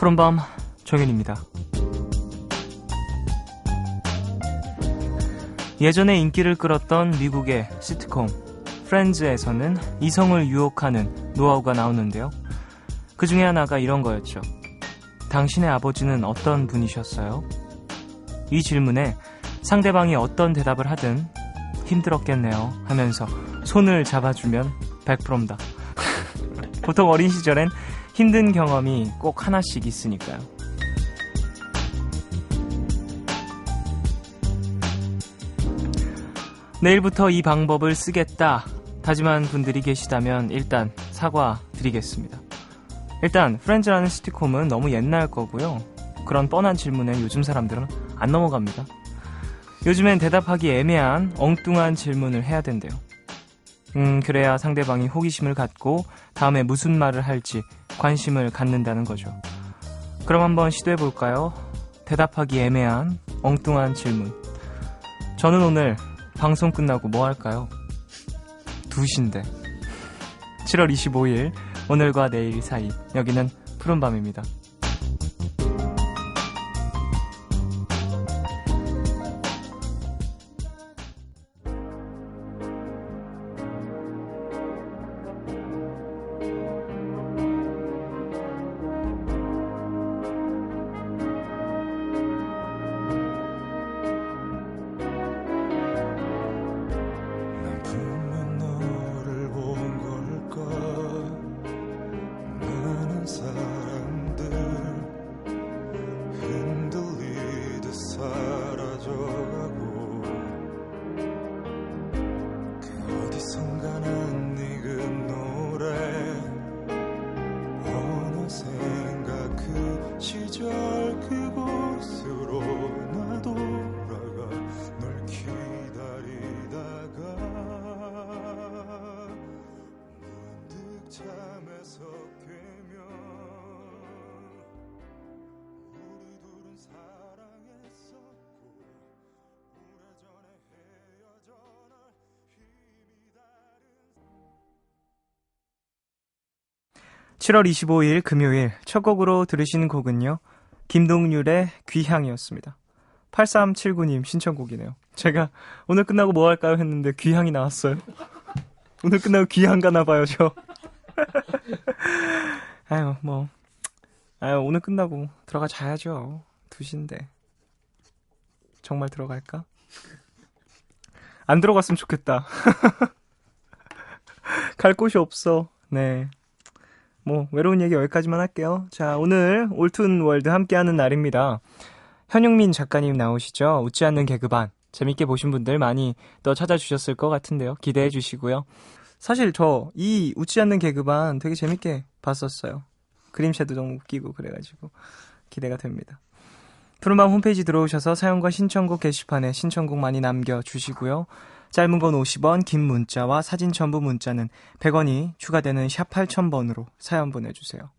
푸른밤 정윤입니다. 예전에 인기를 끌었던 미국의 시트콤 프렌즈에서는 이성을 유혹하는 노하우가 나오는데요. 그 중에 하나가 이런 거였죠. 당신의 아버지는 어떤 분이셨어요? 이 질문에 상대방이 어떤 대답을 하든 힘들었겠네요 하면서 손을 잡아주면 100%입니다. 보통 어린 시절엔 힘든 경험이 꼭 하나씩 있으니까요. 내일부터 이 방법을 쓰겠다 다짐한 분들이 계시다면 일단 사과드리겠습니다. 일단 프렌즈라는 시트콤은 너무 옛날 거고요. 그런 뻔한 질문에 요즘 사람들은 안 넘어갑니다. 요즘엔 대답하기 애매한 엉뚱한 질문을 해야 된대요. 그래야 상대방이 호기심을 갖고 다음에 무슨 말을 할지 관심을 갖는다는 거죠. 그럼 한번 시도해볼까요? 대답하기 애매한 엉뚱한 질문. 저는 오늘 방송 끝나고 뭐 할까요? 2시인데. 7월 25일 오늘과 내일 사이 여기는 푸른밤입니다. (7월 25일) 금요일 첫 곡으로 들으신 곡은요, 김동률의 귀향이었습니다. 8379님 신청곡이네요. 제가 오늘 끝나고 뭐 할까요 했는데 귀향이 나왔어요. 오늘 끝나고 귀향 가나봐요 저. 오늘 끝나고 들어가 자야죠. 2시인데 정말 들어갈까? 안 들어갔으면 좋겠다. 갈 곳이 없어. 네, 외로운 얘기 여기까지만 할게요. 자, 오늘 올툰월드 함께하는 날입니다. 현용민 작가님 나오시죠? 웃지 않는 개그반. 재밌게 보신 분들 많이 또 찾아주셨을 것 같은데요. 기대해 주시고요. 사실 저 이 웃지 않는 개그반 되게 재밌게 봤었어요. 그림체도 너무 웃기고 그래가지고 기대가 됩니다. 푸른밤 홈페이지 들어오셔서 사연과 신청곡 게시판에 신청곡 많이 남겨주시고요. 짧은 건 50원, 긴 문자와 사진 첨부 문자는 100원이 추가되는 샵 8000번으로 사연 보내주세요.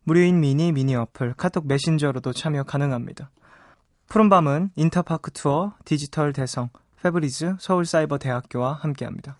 무료인 미니 어플, 카톡 메신저로도 참여 가능합니다. 푸른밤은 인터파크 투어, 디지털 대성, 페브리즈, 서울사이버대학교와 함께합니다.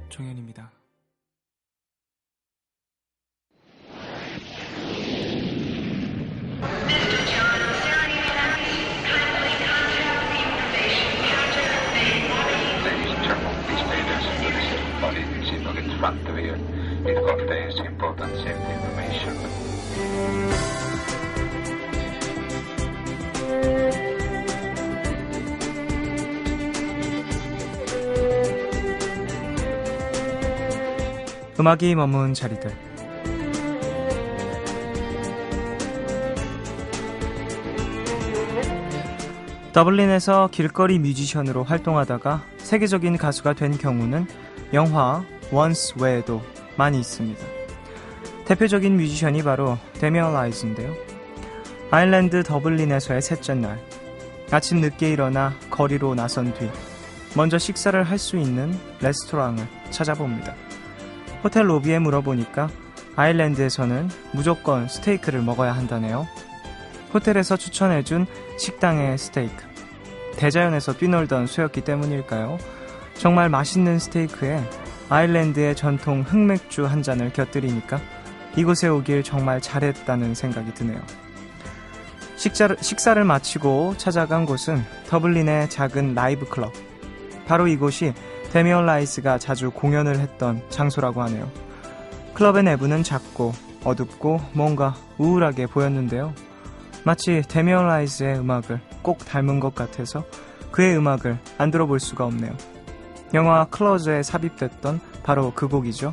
정연입니다. 음악이 머문 자리들. 더블린에서 길거리 뮤지션으로 활동하다가 세계적인 가수가 된 경우는 영화 원스 외에도 많이 있습니다. 대표적인 뮤지션이 바로 데미안 라이즈인데요. 아일랜드 더블린에서의 셋째 날, 아침 늦게 일어나 거리로 나선 뒤 먼저 식사를 할 수 있는 레스토랑을 찾아봅니다. 호텔 로비에 물어보니까 아일랜드에서는 무조건 스테이크를 먹어야 한다네요. 호텔에서 추천해준 식당의 스테이크. 대자연에서 뛰놀던 수였기 때문일까요? 정말 맛있는 스테이크에 아일랜드의 전통 흑맥주 한 잔을 곁들이니까 이곳에 오길 정말 잘했다는 생각이 드네요. 식사를 마치고 찾아간 곳은 더블린의 작은 라이브 클럽. 바로 이곳이 데미안 라이스가 자주 공연을 했던 장소라고 하네요. 클럽의 내부는 작고 어둡고 뭔가 우울하게 보였는데요. 마치 데미안 라이스의 음악을 꼭 닮은 것 같아서 그의 음악을 안 들어볼 수가 없네요. 영화 클로즈에 삽입됐던 바로 그 곡이죠.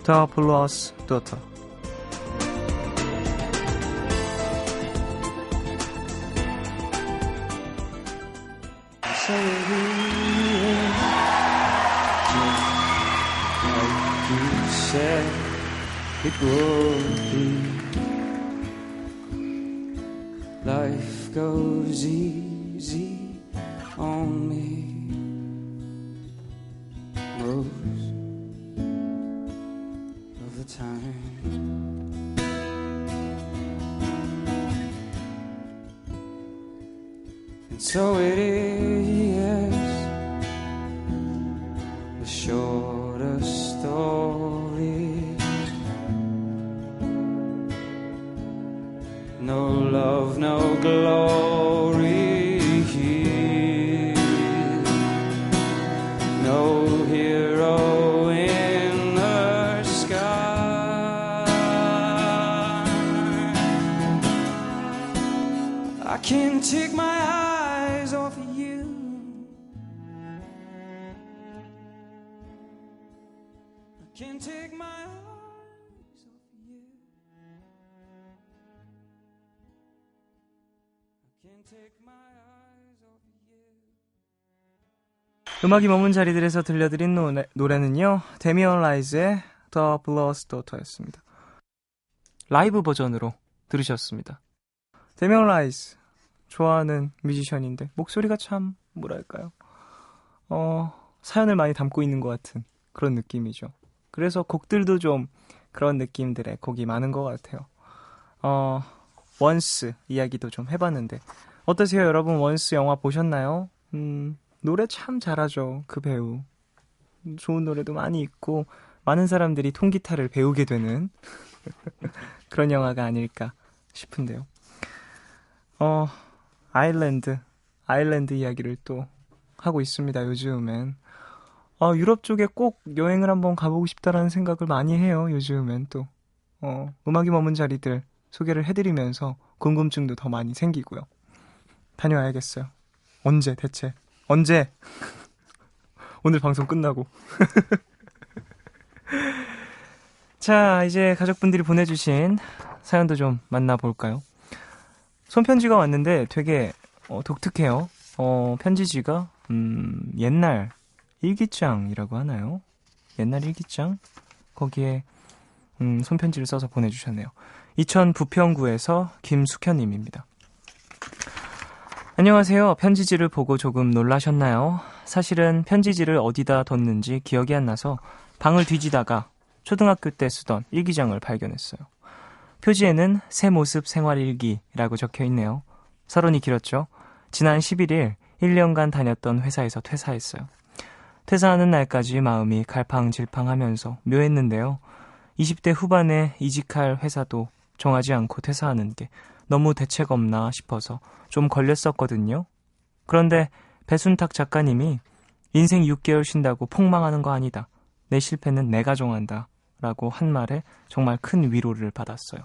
The Blues Daughter. It would be. Life goes easy on me most of the time. And so it is the shortest story. No love, no glory here. No hero in the sky. I can't take my eyes off of you. I can't take my eyes. 음악이 머문 자리들에서 들려드린 노래는요, 데미안 라이즈의 The Blues Daughter였습니다. 라이브 버전으로 들으셨습니다. 데미안 라이즈 좋아하는 뮤지션인데 목소리가 참 뭐랄까요, 사연을 많이 담고 있는 것 같은 그런 느낌이죠. 그래서 곡들도 좀 그런 느낌들의 곡이 많은 것 같아요. 원스 이야기도 좀 해봤는데 어떠세요, 여러분? 원스 영화 보셨나요? 노래 참 잘하죠, 그 배우. 좋은 노래도 많이 있고 많은 사람들이 통기타를 배우게 되는 그런 영화가 아닐까 싶은데요. 아일랜드 이야기를 또 하고 있습니다, 요즘엔. 유럽 쪽에 꼭 여행을 한번 가보고 싶다라는 생각을 많이 해요, 요즘엔 또. 음악이 머문 자리들 소개를 해드리면서 궁금증도 더 많이 생기고요. 다녀와야겠어요. 언제 대체? 언제? 오늘 방송 끝나고. 자, 이제 가족분들이 보내주신 사연도 좀 만나볼까요? 손편지가 왔는데 되게 독특해요. 편지지가 옛날 일기장이라고 하나요? 옛날 일기장? 거기에 손편지를 써서 보내주셨네요. 이천 부평구에서 김숙현님입니다. 안녕하세요. 편지지를 보고 조금 놀라셨나요? 사실은 편지지를 어디다 뒀는지 기억이 안 나서 방을 뒤지다가 초등학교 때 쓰던 일기장을 발견했어요. 표지에는 새 모습 생활일기라고 적혀 있네요. 서론이 길었죠. 지난 11일 1년간 다녔던 회사에서 퇴사했어요. 퇴사하는 날까지 마음이 갈팡질팡하면서 묘했는데요. 20대 후반에 이직할 회사도 정하지 않고 퇴사하는 게 너무 대책 없나 싶어서 좀 걸렸었거든요. 그런데 배순탁 작가님이 인생 6개월 쉰다고 폭망하는 거 아니다. 내 실패는 내가 정한다. 라고 한 말에 정말 큰 위로를 받았어요.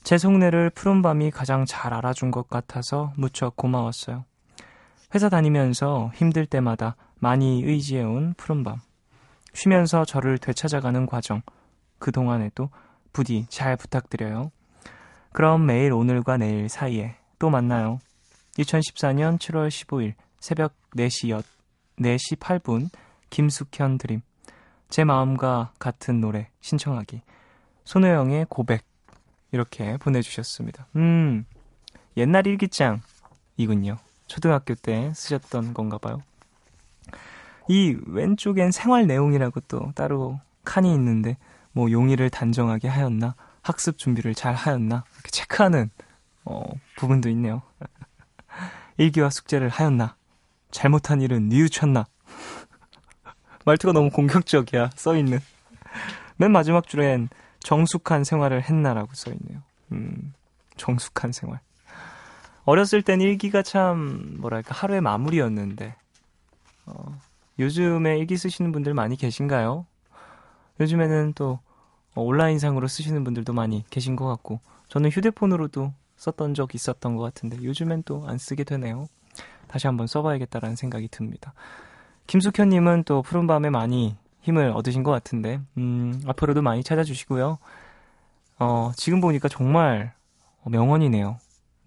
제 속내를 푸른밤이 가장 잘 알아준 것 같아서 무척 고마웠어요. 회사 다니면서 힘들 때마다 많이 의지해온 푸른밤. 쉬면서 저를 되찾아가는 과정. 그동안에도 부디 잘 부탁드려요. 그럼 매일 오늘과 내일 사이에 또 만나요. 2014년 7월 15일 새벽 4시 8분 김숙현 드림. 제 마음과 같은 노래 신청하기. 손호영의 고백. 이렇게 보내주셨습니다. 옛날 일기장이군요. 초등학교 때 쓰셨던 건가 봐요. 이 왼쪽엔 생활 내용이라고 또 따로 칸이 있는데 뭐 용의를 단정하게 하였나, 학습 준비를 잘 하였나 이렇게 체크하는 부분도 있네요. 일기와 숙제를 하였나, 잘못한 일은 뉘우쳤나. 말투가 너무 공격적이야. 써있는 맨 마지막 줄엔 정숙한 생활을 했나라고 써있네요. 정숙한 생활. 어렸을 땐 일기가 참 뭐랄까 하루의 마무리였는데 요즘에 일기 쓰시는 분들 많이 계신가요? 요즘에는 또 온라인상으로 쓰시는 분들도 많이 계신 것 같고, 저는 휴대폰으로도 썼던 적 있었던 것 같은데 요즘엔 또 안 쓰게 되네요. 다시 한번 써봐야겠다라는 생각이 듭니다. 김숙현님은 또 푸른밤에 많이 힘을 얻으신 것 같은데 앞으로도 많이 찾아주시고요. 지금 보니까 정말 명언이네요.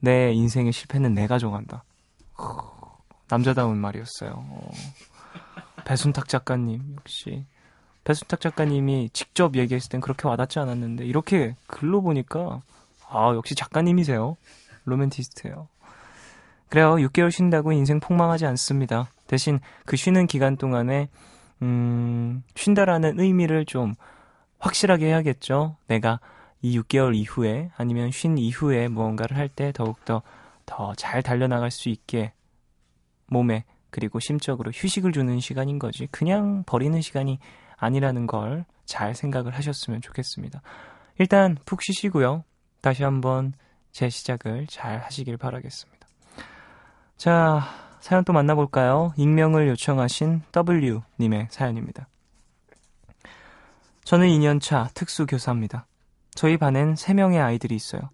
내 인생의 실패는 내가 정한다. 남자다운 말이었어요. 배순탁 작가님, 역시 배순탁 작가님이 직접 얘기했을 땐 그렇게 와닿지 않았는데 이렇게 글로 보니까 역시 작가님이세요. 로맨티스트예요. 그래요. 6개월 쉰다고 인생 폭망하지 않습니다. 대신 그 쉬는 기간 동안에 쉰다라는 의미를 좀 확실하게 해야겠죠. 내가 이 6개월 이후에 아니면 쉰 이후에 무언가를 할 때 더욱더 더 잘 달려나갈 수 있게 몸에 그리고 심적으로 휴식을 주는 시간인 거지 그냥 버리는 시간이 아니라는 걸 잘 생각을 하셨으면 좋겠습니다. 일단 푹 쉬시고요. 다시 한번 재시작을 잘 하시길 바라겠습니다. 자, 사연 또 만나볼까요? 익명을 요청하신 W님의 사연입니다. 저는 2년차 특수교사입니다. 저희 반엔 3명의 아이들이 있어요.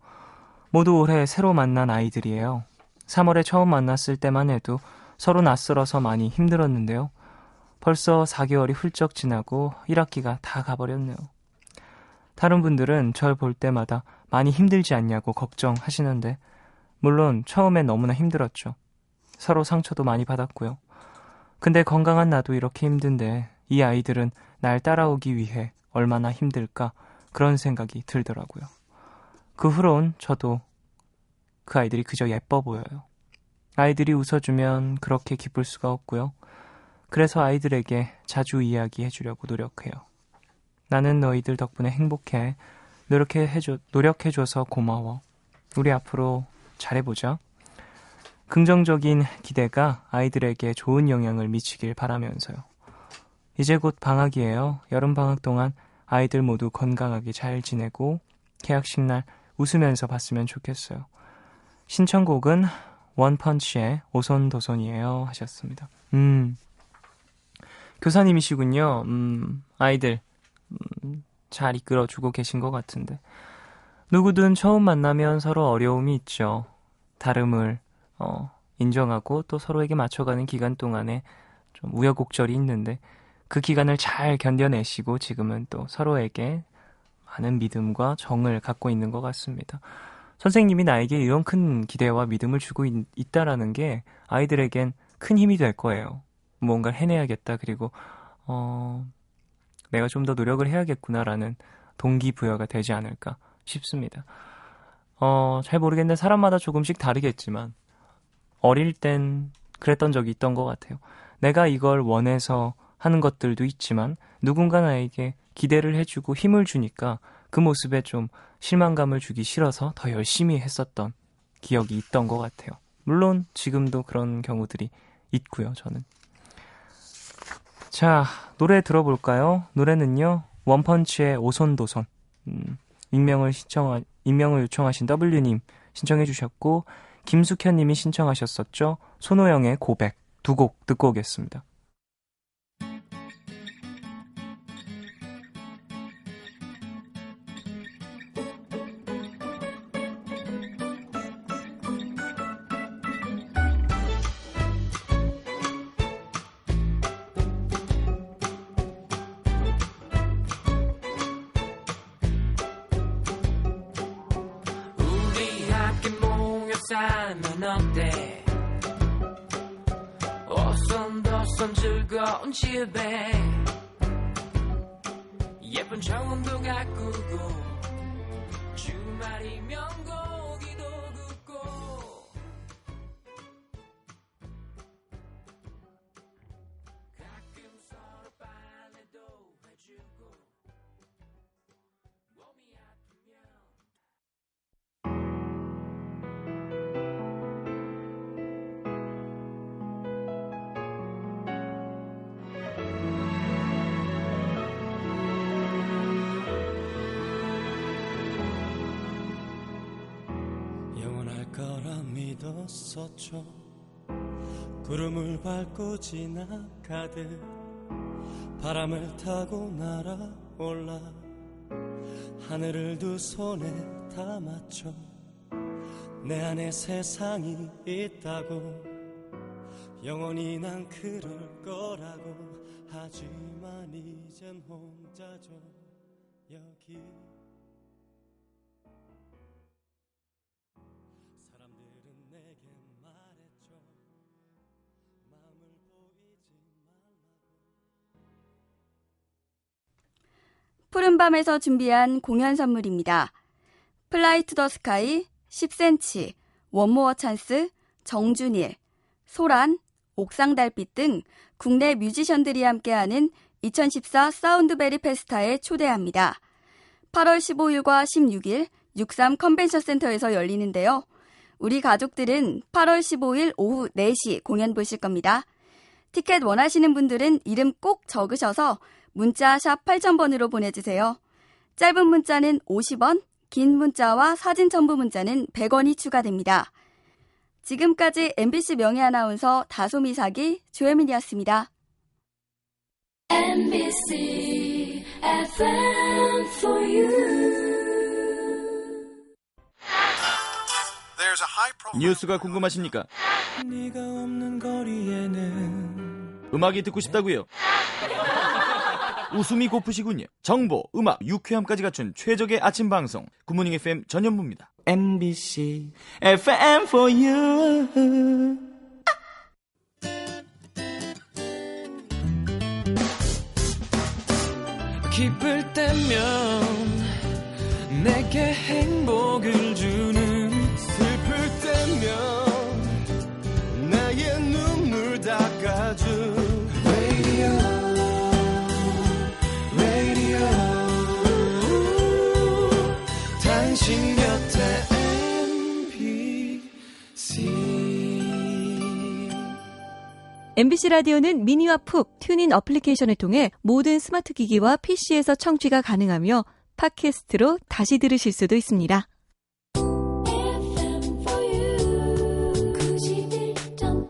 모두 올해 새로 만난 아이들이에요. 3월에 처음 만났을 때만 해도 서로 낯설어서 많이 힘들었는데요. 벌써 4개월이 훌쩍 지나고 1학기가 다 가버렸네요. 다른 분들은 절 볼 때마다 많이 힘들지 않냐고 걱정하시는데 물론 처음엔 너무나 힘들었죠. 서로 상처도 많이 받았고요. 근데 건강한 나도 이렇게 힘든데 이 아이들은 날 따라오기 위해 얼마나 힘들까 그런 생각이 들더라고요. 그 후론 저도 그 아이들이 그저 예뻐 보여요. 아이들이 웃어주면 그렇게 기쁠 수가 없고요. 그래서 아이들에게 자주 이야기해주려고 노력해요. 나는 너희들 덕분에 행복해. 노력해줘서 고마워. 우리 앞으로 잘해보자. 긍정적인 기대가 아이들에게 좋은 영향을 미치길 바라면서요. 이제 곧 방학이에요. 여름방학 동안 아이들 모두 건강하게 잘 지내고 개학식 날 웃으면서 봤으면 좋겠어요. 신청곡은 원펀치의 오손도손이에요 하셨습니다. 교사님이시군요. 아이들 잘 이끌어주고 계신 것 같은데 누구든 처음 만나면 서로 어려움이 있죠. 다름을 인정하고 또 서로에게 맞춰가는 기간 동안에 좀 우여곡절이 있는데 그 기간을 잘 견뎌내시고 지금은 또 서로에게 많은 믿음과 정을 갖고 있는 것 같습니다. 선생님이 나에게 이런 큰 기대와 믿음을 주고 있다라는 게 아이들에겐 큰 힘이 될 거예요. 뭔가를 해내야겠다. 그리고 내가 좀 더 노력을 해야겠구나라는 동기부여가 되지 않을까 싶습니다. 잘 모르겠는데 사람마다 조금씩 다르겠지만 어릴 땐 그랬던 적이 있던 것 같아요. 내가 이걸 원해서 하는 것들도 있지만 누군가 나에게 기대를 해주고 힘을 주니까 그 모습에 좀 실망감을 주기 싫어서 더 열심히 했었던 기억이 있던 것 같아요. 물론 지금도 그런 경우들이 있고요. 저는. 자, 노래 들어볼까요? 노래는요. 원펀치의 오손도손. 익명을 요청하신 W님 신청해 주셨고 김숙현님이 신청하셨었죠. 손호영의 고백. 두 곡 듣고 오겠습니다. 우리 함께 모여 살면 어때? 썬더선 즐거운 집에 예쁜 정원도 가꾸고 주말이면 고기도 굽고 가끔 서로 빨래도 해주고 몸이 아프면 영원할 거라 믿었었죠. 구름을 밟고 지나가듯 바람을 타고 날아올라 하늘을 두 손에 담았죠. 내 안에 세상이 있다고 영원히 난 그럴 거라고. 하지만 이젠 혼자죠 여기. 사람들은 내게 말했죠. 마음을 보이지 말라고. 푸른밤에서 준비한 공연 선물입니다. 플라이 투 더 스카이, 10cm, 원모어 찬스, 정준일, 소란, 옥상달빛 등 국내 뮤지션들이 함께하는 2014 사운드베리 페스타에 초대합니다. 8월 15일과 16일 63 컨벤션 센터에서 열리는데요. 우리 가족들은 8월 15일 오후 4시 공연 보실 겁니다. 티켓 원하시는 분들은 이름 꼭 적으셔서 문자 샵 8000번으로 보내주세요. 짧은 문자는 50원, 긴 문자와 사진 첨부 문자는 100원이 추가됩니다. 지금까지 MBC 명예아나운서 다솜이 사기 조혜민이었습니다. MBC FM for you. 뉴스가 궁금하십니까? 네가 없는 거리에는 음악이 듣고 싶다고요? 웃음이 고프시군요. 정보, 음악, 유쾌함까지 갖춘 최적의 아침 방송 굿모닝 FM 전현무입니다. MBC FM for you. 기쁠 때면 내게 행복을 주는 슬플 때면 나의 눈물 닦아준 Radio 당신 곁에 MBC 라디오는 미니와 푹 튜닝 어플리케이션을 통해 모든 스마트 기기와 PC에서 청취가 가능하며 팟캐스트로 다시 들으실 수도 있습니다. FM for you. 91.9.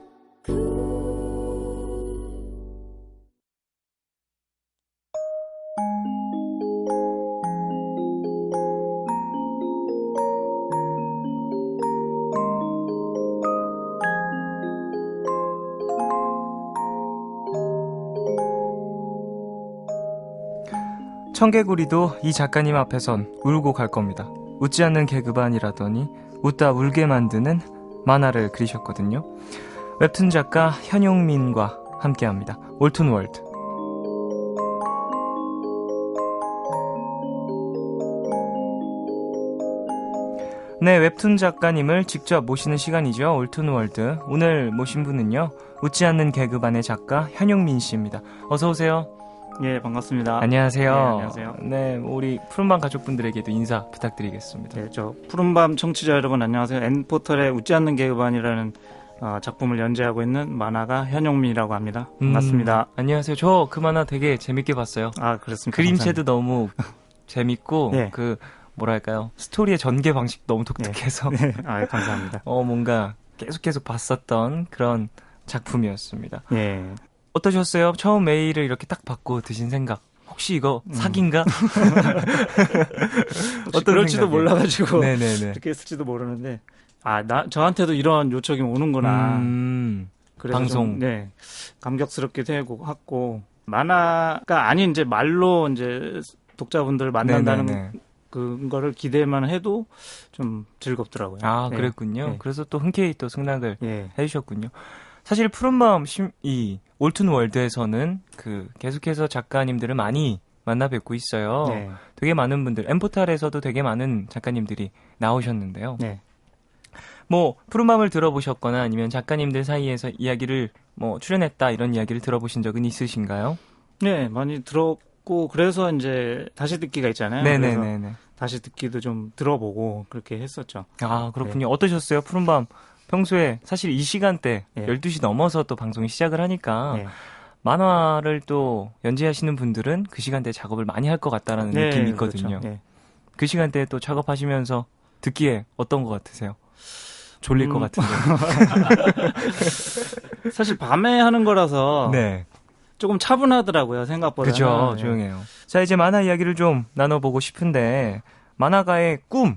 청개구리도 이 작가님 앞에선 울고 갈 겁니다. 웃지 않는 개그반이라더니 웃다 울게 만드는 만화를 그리셨거든요. 웹툰 작가 현용민과 함께합니다. 올툰 월드. 네, 웹툰 작가님을 직접 모시는 시간이죠. 올툰 월드. 오늘 모신 분은요, 웃지 않는 개그반의 작가 현용민 씨입니다. 어서 오세요. 예, 반갑습니다. 안녕하세요. 네, 안녕하세요. 네, 우리 푸른밤 가족분들에게도 인사 부탁드리겠습니다. 네, 저 푸른밤 청취자 여러분 안녕하세요. N포털의 웃지 않는 개그반이라는 작품을 연재하고 있는 만화가 현용민이라고 합니다. 반갑습니다. 안녕하세요. 저 그 만화 되게 재밌게 봤어요. 아, 그렇습니까? 그림체도 너무 재밌고 네. 그 뭐랄까요, 스토리의 전개 방식 너무 독특해서 네. 아, 감사합니다. 뭔가 계속 봤었던 그런 작품이었습니다. 예. 어떠셨어요? 처음 메일을 이렇게 딱 받고 드신 생각. 혹시 이거 사기인가? 어떤 그럴지도 생각이에요? 몰라가지고 네네네. 그렇게 했을지도 모르는데 저한테도 이런 요청이 오는구나. 그래서 방송. 좀, 네, 감격스럽기도 하고 만화가 아닌 이제 말로 이제 독자분들 만난다는 네네네. 그거를 기대만 해도 좀 즐겁더라고요. 아, 네. 그랬군요. 네. 그래서 또 흔쾌히 또 승낙을 예. 해주셨군요. 사실 푸른마음 이 올툰 월드에서는 계속해서 작가님들을 많이 만나 뵙고 있어요. 네. 되게 많은 분들, 엠포탈에서도 되게 많은 작가님들이 나오셨는데요. 네. 뭐 푸른마음을 들어보셨거나 아니면 작가님들 사이에서 이야기를 뭐 출연했다 이런 이야기를 들어보신 적은 있으신가요? 네, 많이 들었고 그래서 이제 다시 듣기가 있잖아요. 그래서 네네네네. 다시 듣기도 좀 들어보고 그렇게 했었죠. 아, 그렇군요. 어떠셨어요? 푸른밤 평소에 사실 이 시간대 네. 12시 넘어서 또 방송이 시작을 하니까 네. 만화를 또 연재하시는 분들은 그 시간대에 작업을 많이 할 것 같다라는 네, 느낌이 있거든요. 그렇죠. 네. 그 시간대에 또 작업하시면서 듣기에 어떤 것 같으세요? 졸릴 것 같은데. 사실 밤에 하는 거라서 네. 조금 차분하더라고요, 생각보다. 그죠. 조용해요. 자, 이제 만화 이야기를 좀 나눠보고 싶은데 만화가의 꿈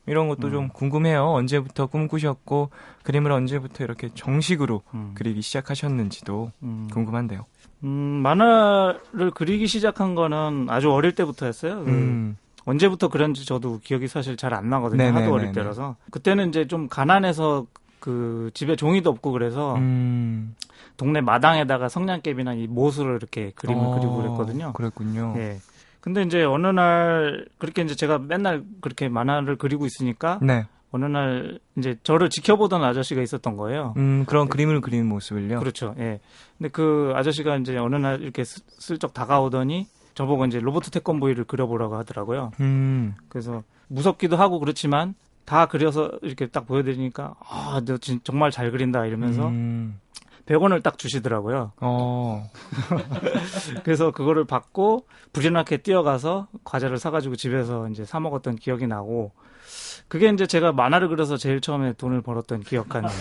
이런 것도 좀 궁금해요. 언제부터 꿈꾸셨고 그림을 언제부터 이렇게 정식으로 그리기 시작하셨는지도 궁금한데요. 만화를 그리기 시작한 거는 아주 어릴 때부터였어요. 언제부터 그런지 저도 기억이 사실 잘 안 나거든요. 네네네네. 하도 어릴 때라서. 그때는 이제 좀 가난해서 집에 종이도 없고 그래서 동네 마당에다가 성냥개비나 이 못으로 이렇게 그림을 그리고 그랬거든요. 그랬군요. 예. 근데 이제 어느 날 그렇게 이제 제가 맨날 그렇게 만화를 그리고 있으니까 네. 어느 날 이제 저를 지켜보던 아저씨가 있었던 거예요. 그런 그림을 그리는 모습을요. 그렇죠. 예. 근데 그 아저씨가 이제 어느 날 이렇게 슬쩍 다가오더니 저보고 이제 로버트 태권브이를 그려보라고 하더라고요. 그래서 무섭기도 하고 그렇지만 다 그려서 이렇게 딱 보여드리니까 너 정말 잘 그린다 이러면서 100원을 딱 주시더라고요. 그래서 그거를 받고 불이 나게 뛰어가서 과자를 사가지고 집에서 이제 사 먹었던 기억이 나고 그게 이제 제가 만화를 그려서 제일 처음에 돈을 벌었던 기억하네요.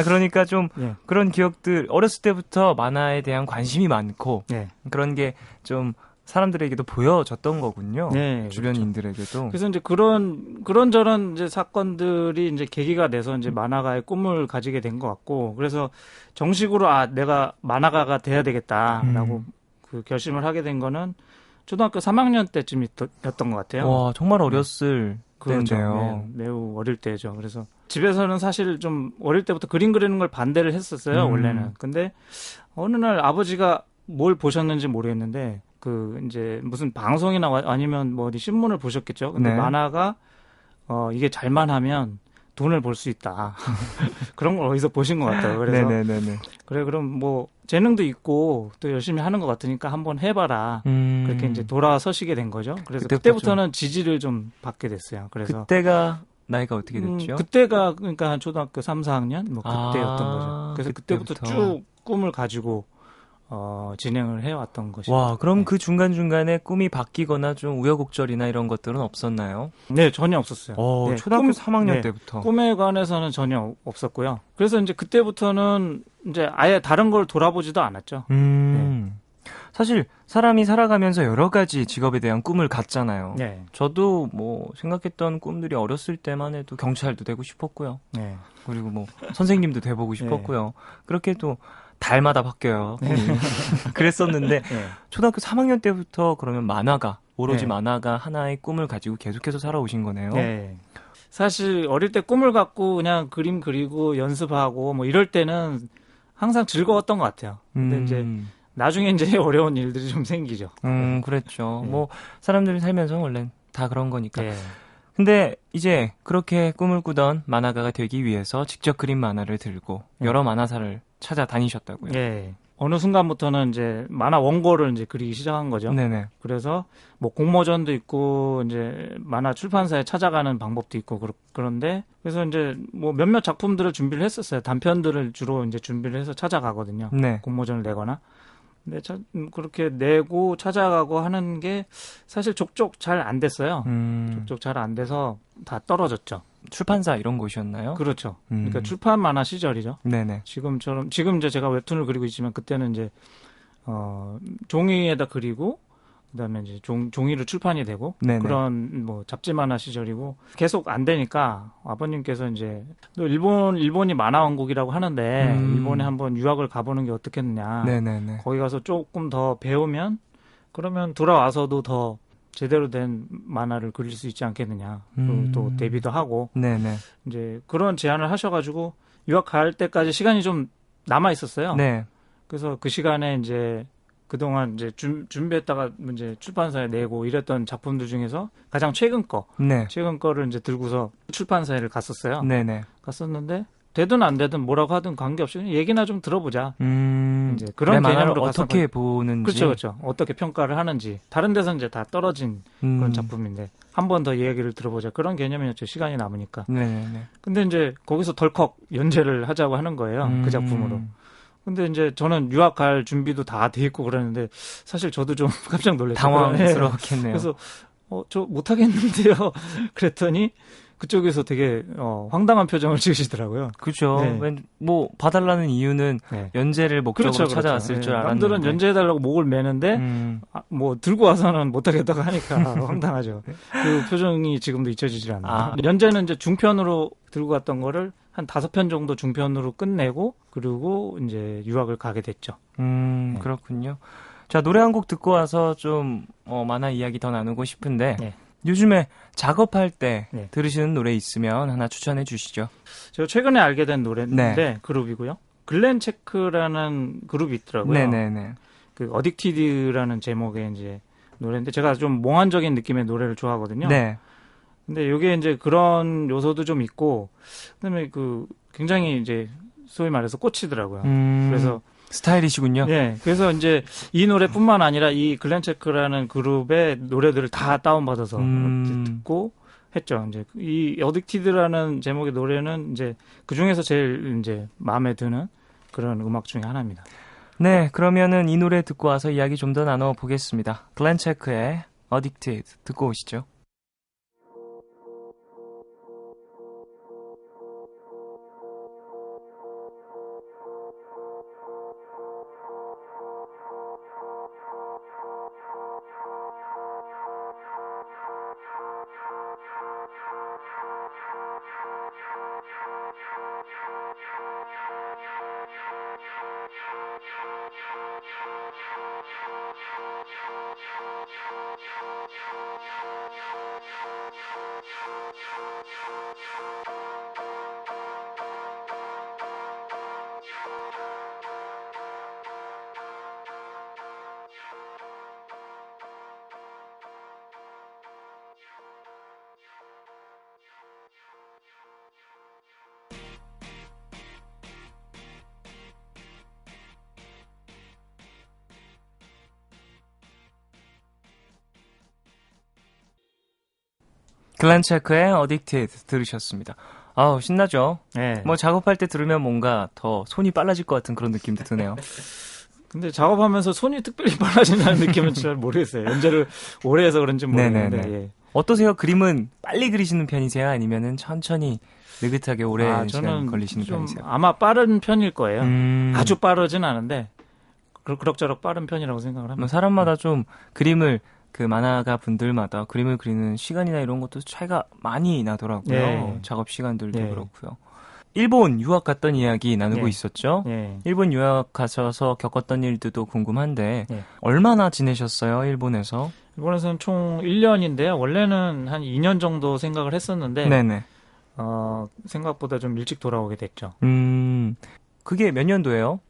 그러니까 좀 예. 그런 기억들 어렸을 때부터 만화에 대한 관심이 많고 예. 그런 게 좀 사람들에게도 보여졌던 거군요. 네, 주변인들에게도. 그래서 이제 그런저런 이제 사건들이 이제 계기가 돼서 이제 만화가의 꿈을 가지게 된 것 같고, 그래서 정식으로 내가 만화가가 돼야 되겠다라고 그 결심을 하게 된 거는 초등학교 3학년 때쯤이었던 것 같아요. 와, 정말 어렸을 그렇죠. 때인데요. 네, 매우 어릴 때죠. 그래서 집에서는 사실 좀 어릴 때부터 그림 그리는 걸 반대를 했었어요, 원래는. 근데 어느 날 아버지가 뭘 보셨는지 모르겠는데 이제 무슨 방송이나 아니면 뭐 어디 신문을 보셨겠죠. 근데 네. 만화가 이게 잘만 하면 돈을 벌 수 있다. 그런 걸 어디서 보신 것 같아요. 그래서 네네네네. 그래 그럼 뭐 재능도 있고 또 열심히 하는 것 같으니까 한번 해봐라. 그렇게 이제 돌아서시게 된 거죠. 그래서 그때부터는 지지를 좀 받게 됐어요. 그래서 그때가 나이가 어떻게 됐죠? 그때가 그러니까 한 초등학교 3, 4학년 뭐 그때였던 거죠. 그래서 그때부터 쭉 꿈을 가지고 진행을 해왔던 것이죠. 와, 그럼 그 중간중간에 꿈이 바뀌거나 좀 우여곡절이나 이런 것들은 없었나요? 네, 전혀 없었어요. 네, 초등학교 3학년 때부터. 꿈에 관해서는 전혀 없었고요. 그래서 이제 그때부터는 이제 아예 다른 걸 돌아보지도 않았죠. 네. 사실 사람이 살아가면서 여러 가지 직업에 대한 꿈을 갖잖아요. 네. 저도 뭐 생각했던 꿈들이 어렸을 때만 해도 경찰도 되고 싶었고요. 네. 그리고 뭐 선생님도 돼보고 싶었고요. 그렇게 또 달마다 바뀌어요. 그랬었는데 초등학교 3학년 때부터 그러면 오로지 만화가 하나의 꿈을 가지고 계속해서 살아오신 거네요. 네. 사실 어릴 때 꿈을 갖고 그냥 그림 그리고 연습하고 뭐 이럴 때는 항상 즐거웠던 것 같아요. 근데 이제 나중에 이제 어려운 일들이 좀 생기죠. 그랬죠. 뭐 사람들이 살면서 원래 다 그런 거니까. 네. 근데 이제 그렇게 꿈을 꾸던 만화가가 되기 위해서 직접 그린 만화를 들고 여러 만화사를 찾아다니셨다고요. 네. 어느 순간부터는 이제 만화 원고를 이제 그리기 시작한 거죠. 네네. 그래서 뭐 공모전도 있고 이제 만화 출판사에 찾아가는 방법도 있고 그런데 그래서 이제 뭐 몇몇 작품들을 준비를 했었어요. 단편들을 주로 이제 준비를 해서 찾아가거든요. 네. 공모전을 내거나. 근데 그렇게 내고 찾아가고 하는 게 사실 족족 잘 안 됐어요. 족족 잘 안 돼서 다 떨어졌죠. 출판사 이런 곳이었나요? 그렇죠. 그러니까 출판 만화 시절이죠. 네네. 지금 이제 제가 웹툰을 그리고 있지만 그때는 이제 종이에다 그리고 그다음에 이제 종이로 출판이 되고 네네. 그런 뭐 잡지 만화 시절이고 계속 안 되니까 아버님께서 이제 또 일본이 만화 왕국이라고 하는데 일본에 한번 유학을 가보는 게 어떻겠느냐. 네네네. 거기 가서 조금 더 배우면 그러면 돌아와서도 더 제대로 된 만화를 그릴 수 있지 않겠느냐. 그리고 또 데뷔도 하고 네네. 이제 그런 제안을 하셔가지고 유학 갈 때까지 시간이 좀 남아 있었어요. 네. 그래서 그 시간에 이제 그동안 이제 준비했다가 이제 출판사에 내고 이랬던 작품들 중에서 가장 최근 거를 이제 들고서 출판사에 갔었어요. 네네. 갔었는데 되든 안 되든 뭐라고 하든 관계없이 그냥 얘기나 좀 들어보자. 이제 내 그런 만화를 개념으로 어떻게 보는지. 그렇죠. 어떻게 평가를 하는지. 다른 데서는 이제 다 떨어진 그런 작품인데 한 번 더 얘기를 들어보자. 그런 개념이었죠. 시간이 남으니까. 네네. 근데 이제 거기서 덜컥 연재를 하자고 하는 거예요. 그 작품으로. 근데 이제 저는 유학 갈 준비도 다 돼 있고 그러는데 사실 저도 좀 깜짝 놀랐죠. 당황스럽겠네요. 그래서 저 못하겠는데요. 그랬더니 그쪽에서 되게 황당한 표정을 지으시더라고요. 그죠. 네. 뭐 봐달라는 이유는 네. 연재를 목적으로 그렇죠. 찾아왔을 줄 알았는데. 남들은 연재해달라고 목을 매는데 뭐 들고 와서는 못하겠다고 하니까 황당하죠. 그 표정이 지금도 잊혀지질 않아요. 연재는 이제 중편으로 들고 갔던 거를 한 5편 정도 중편으로 끝내고 그리고 이제 유학을 가게 됐죠. 네. 그렇군요. 자, 노래 한 곡 듣고 와서 좀 만화 이야기 더 나누고 싶은데 네. 요즘에 작업할 때 네. 들으시는 노래 있으면 하나 추천해 주시죠. 제가 최근에 알게 된 노래인데 네. 그룹이고요. 글렌체크라는 그룹이 있더라고요. 네네네. 그 어딕티드라는 제목의 이제 노래인데 제가 좀 몽환적인 느낌의 노래를 좋아하거든요. 네. 근데 이게 이제 그런 요소도 좀 있고 그다음에 그 굉장히 이제 소위 말해서 꽂히더라고요. 그래서 스타일이시군요. 네, 그래서 이제 이 노래뿐만 아니라 이 글렌체크라는 그룹의 노래들을 다 다운받아서 듣고 했죠. 이제 이 어딕티드라는 제목의 노래는 이제 그 중에서 제일 이제 마음에 드는 그런 음악 중에 하나입니다. 네, 그러면은 이 노래 듣고 와서 이야기 좀 더 나눠 보겠습니다. 글렌체크의 Addicted 듣고 오시죠. 글렌체크의 Addicted 들으셨습니다. 아우, 신나죠? 네. 뭐 작업할 때 들으면 뭔가 더 손이 빨라질 것 같은 그런 느낌도 드네요. 근데 작업하면서 손이 특별히 빨라진다는 느낌은 잘 모르겠어요. 연재를 오래 해서 그런지 모르겠는데. 네네네. 예. 어떠세요? 그림은 빨리 그리시는 편이세요? 아니면은 천천히 느긋하게 오래 시간 저는 걸리시는 좀 편이세요? 아마 빠른 편일 거예요. 아주 빠르진 않은데 음. 그럭저럭 빠른 편이라고 생각을 합니다. 뭐 사람마다 좀 그림을 그 만화가 분들마다 그림을 그리는 시간이나 이런 것도 차이가 많이 나더라고요. 네. 작업 시간들도 네. 그렇고요. 일본 유학 갔던 이야기 나누고 네. 있었죠. 예. 일본 유학 가셔서 겪었던 일들도 궁금한데 네. 얼마나 지내셨어요? 일본에서? 일본에서는 총 1년인데요. 원래는 한 2년 정도 생각을 했었는데 네네. 생각보다 좀 일찍 돌아오게 됐죠. 그게 몇 년도예요?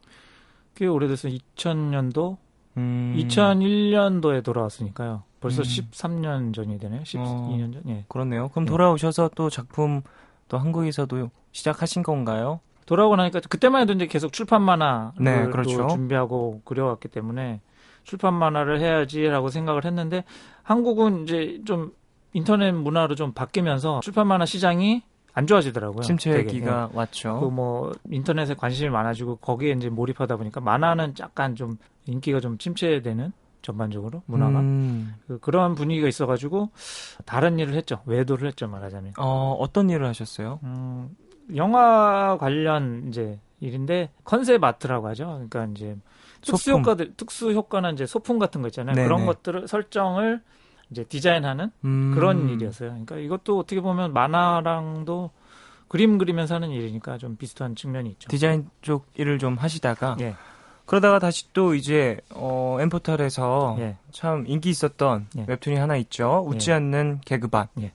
꽤 오래됐어요. 2000년도 2001년도에 돌아왔으니까요. 벌써 13년 전이 되네요. 12년 전. 예. 그렇네요. 그럼 네. 돌아오셔서 또 작품 또 한국에서도 시작하신 건가요? 돌아오고 나니까 그때만 해도 이제 계속 출판 만화를 네, 또 그렇죠. 준비하고 그려왔기 때문에 출판 만화를 해야지라고 생각을 했는데 한국은 이제 좀 인터넷 문화로 좀 바뀌면서 출판 만화 시장이 안 좋아지더라고요. 침체기가 되게. 왔죠. 그 뭐 인터넷에 관심이 많아지고 거기에 이제 몰입하다 보니까 만화는 약간 좀 인기가 좀 침체되는 전반적으로 문화가 그런 분위기가 있어가지고 다른 일을 했죠. 외도를 했죠, 말하자면. 어떤 일을 하셨어요? 영화 관련 이제 일인데 컨셉 아트라고 하죠. 그러니까 이제 특수 효과나 이제 소품 같은 거 있잖아요. 네네. 그런 것들을 설정을 이제 디자인하는 그런 일이었어요. 그러니까 이것도 어떻게 보면 만화랑도 그림 그리면서 하는 일이니까 좀 비슷한 측면이 있죠. 디자인 쪽 일을 좀 하시다가 예. 그러다가 다시 또 이제 엠포털에서 예. 참 인기 있었던 예. 웹툰이 하나 있죠. 웃지 예. 않는 개그반. 예.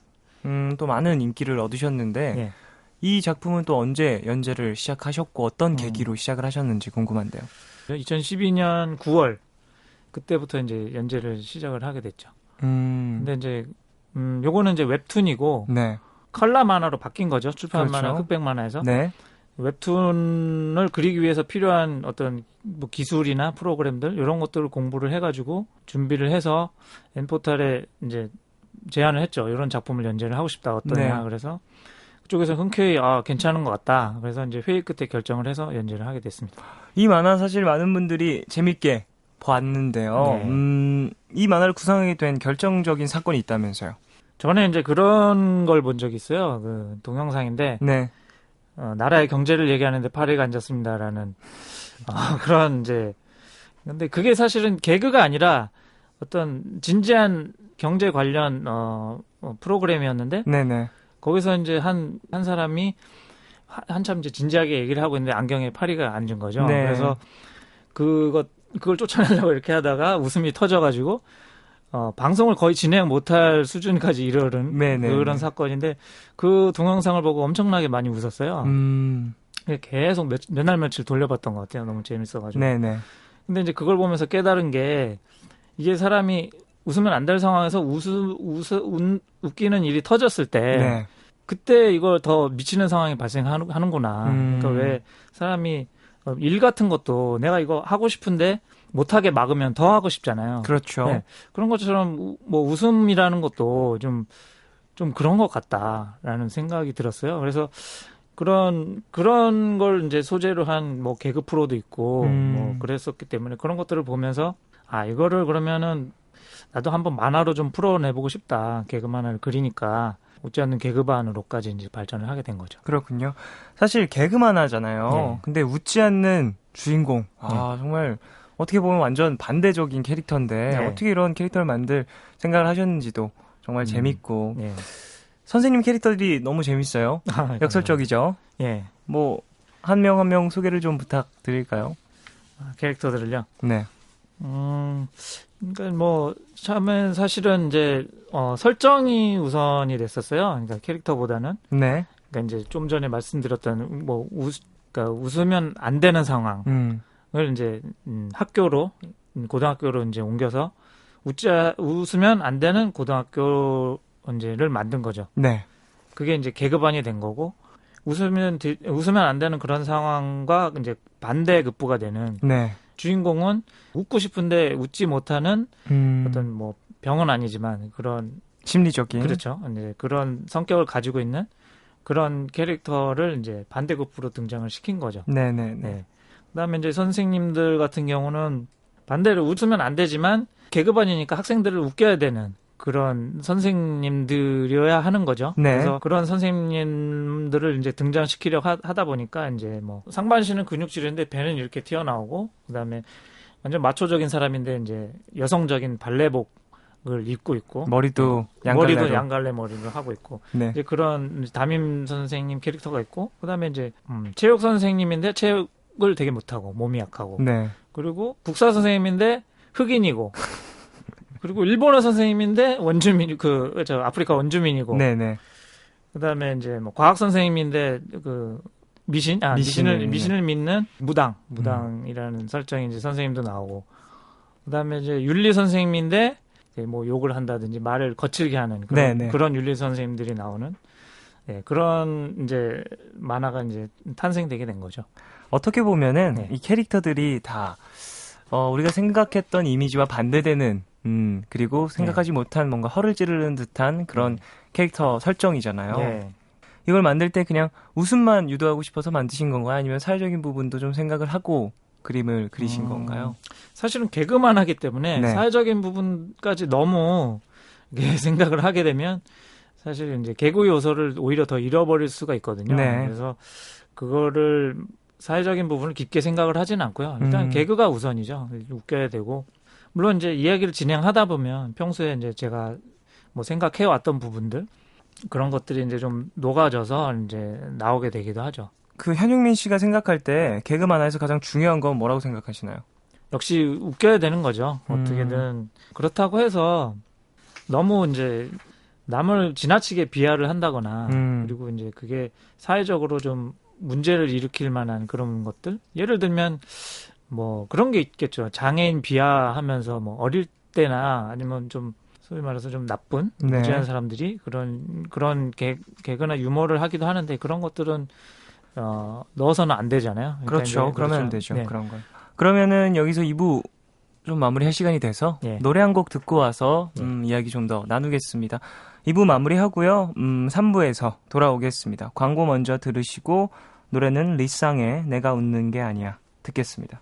또 많은 인기를 얻으셨는데 예. 이 작품은 또 언제 연재를 시작하셨고 어떤 계기로 시작을 하셨는지 궁금한데요. 2012년 9월 그때부터 이제 연재를 시작을 하게 됐죠. 근데 이제 요거는 이제 웹툰이고 네. 컬러 만화로 바뀐 거죠. 출판 만화, 그렇죠. 흑백 만화에서. 네. 웹툰을 그리기 위해서 필요한 어떤 뭐 기술이나 프로그램들 이런 것들을 공부를 해가지고 준비를 해서 N포탈에 이제 제안을 했죠. 이런 작품을 연재를 하고 싶다 어떠냐. 네. 그래서 그쪽에서 흔쾌히 괜찮은 것 같다. 그래서 이제 회의 끝에 결정을 해서 연재를 하게 됐습니다. 이 만화 사실 많은 분들이 재밌게 봤는데요. 네. 이 만화를 구성하게 된 결정적인 사건이 있다면서요. 전에 이제 그런 걸 본 적이 있어요. 그 동영상인데 네. 나라의 경제를 얘기하는데 파리가 앉았습니다라는 그런 이제 근데 그게 사실은 개그가 아니라 어떤 진지한 경제 관련 프로그램이었는데 네네. 거기서 이제 한 사람이 한참 이제 진지하게 얘기를 하고 있는데 안경에 파리가 앉은 거죠. 네. 그래서 그걸 쫓아내려고 이렇게 하다가 웃음이 터져가지고 방송을 거의 진행 못할 수준까지 이르는 네네. 그런 사건인데 그 동영상을 보고 엄청나게 많이 웃었어요. 계속 몇 날 며칠 돌려봤던 것 같아요. 너무 재밌어가지고. 네네. 근데 이제 그걸 보면서 깨달은 게 이게 사람이 웃으면 안 될 상황에서 웃기는 일이 터졌을 때 네. 그때 이걸 더 미치는 상황이 발생하는구나. 그러니까 왜 사람이 일 같은 것도 내가 이거 하고 싶은데 못하게 막으면 더 하고 싶잖아요. 그렇죠. 네. 그런 것처럼 뭐 웃음이라는 것도 좀 그런 것 같다라는 생각이 들었어요. 그래서 그런 걸 이제 소재로 한 뭐 개그 프로도 있고 뭐 그랬었기 때문에 그런 것들을 보면서 이거를 그러면은 나도 한번 만화로 좀 풀어내보고 싶다. 개그 만화를 그리니까 웃지 않는 개그반으로까지 이제 발전을 하게 된 거죠. 그렇군요. 사실 개그 만화잖아요. 네. 근데 웃지 않는 주인공. 정말 어떻게 보면 완전 반대적인 캐릭터인데 네. 어떻게 이런 캐릭터를 만들 생각을 하셨는지도 정말 재밌고 예. 선생님 캐릭터들이 너무 재밌어요. 역설적이죠. 예. 뭐 한 명 한 명 소개를 좀 부탁드릴까요? 캐릭터들을요. 네. 그러니까 뭐 처음엔 사실은 이제 설정이 우선이 됐었어요. 그러니까 캐릭터보다는. 네. 그러니까 이제 좀 전에 말씀드렸던 뭐 그러니까 웃으면 안 되는 상황을 이제 학교로 고등학교로 이제 옮겨서 웃으면 안 되는 고등학교 이제를 만든 거죠. 네. 그게 이제 개그반이 된 거고 웃으면 안 되는 그런 상황과 이제 반대급부가 되는 네. 주인공은 웃고 싶은데 웃지 못하는 어떤 뭐 병은 아니지만 그런 심리적인. 그렇죠. 이제 그런 성격을 가지고 있는 그런 캐릭터를 이제 반대급부로 등장을 시킨 거죠. 네네네. 네. 그다음에 이제 선생님들 같은 경우는 반대로 웃으면 안 되지만 개그반이니까 학생들을 웃겨야 되는 그런 선생님들이어야 하는 거죠. 네. 그래서 그런 선생님들을 이제 등장시키려고 하다 보니까 이제 뭐 상반신은 근육질인데 배는 이렇게 튀어나오고 그다음에 완전 마초적인 사람인데 이제 여성적인 발레복을 입고 있고 머리도 머리도 양갈래 머리를 하고 있고 네. 이제 그런 담임 선생님 캐릭터가 있고 그다음에 이제 체육 선생님인데 체육을 되게 못하고 몸이 약하고 네. 그리고 국사 선생님인데 흑인이고 그리고 일본어 선생님인데 원주민 아프리카 원주민이고 네네. 그다음에 이제 뭐 과학 선생님인데 그 미신을 믿는 무당이라는 설정이 이제 선생님도 나오고 그다음에 이제 윤리 선생님인데 뭐 욕을 한다든지 말을 거칠게 하는 그런 윤리 선생님들이 나오는 그런 이제 만화가 이제 탄생되게 된 거죠. 어떻게 보면은 이 캐릭터들이 다 우리가 생각했던 이미지와 반대되는 그리고 생각하지 못한 뭔가 허를 찌르는 듯한 그런 캐릭터 설정이잖아요. 네. 이걸 만들 때 그냥 웃음만 유도하고 싶어서 만드신 건가요? 아니면 사회적인 부분도 좀 생각을 하고 그림을 그리신 건가요? 사실은 개그만 하기 때문에 네. 사회적인 부분까지 너무 생각을 하게 되면 사실 이제 개그 요소를 오히려 더 잃어버릴 수가 있거든요. 네. 그래서 그거를 사회적인 부분을 깊게 생각을 하진 않고요. 일단 개그가 우선이죠. 웃겨야 되고 물론 이제 이야기를 진행하다 보면 평소에 이제 제가 뭐 생각해 왔던 부분들 그런 것들이 이제 좀 녹아져서 이제 나오게 되기도 하죠. 그 현용민 씨가 생각할 때 개그 만화에서 가장 중요한 건 뭐라고 생각하시나요? 역시 웃겨야 되는 거죠. 어떻게든 그렇다고 해서 너무 이제 남을 지나치게 비하를 한다거나 그리고 이제 그게 사회적으로 좀 문제를 일으킬 만한 그런 것들 예를 들면 뭐 그런 게 있겠죠. 장애인 비하하면서 뭐 어릴 때나 아니면 좀 소위 말해서 좀 나쁜 네. 무지한 사람들이 그런 개그나 유머를 하기도 하는데 그런 것들은 넣어서는 안 되잖아요. 그러니까 그렇죠. 이제 그러면 안 그렇죠. 되죠. 그런 건. 그러면은 여기서 2부 좀 마무리할 시간이 돼서 예. 노래 한 곡 듣고 와서 이야기 좀 더 나누겠습니다. 2부 마무리하고요. 3부에서 돌아오겠습니다. 광고 먼저 들으시고 노래는 리쌍의 내가 웃는 게 아니야 듣겠습니다.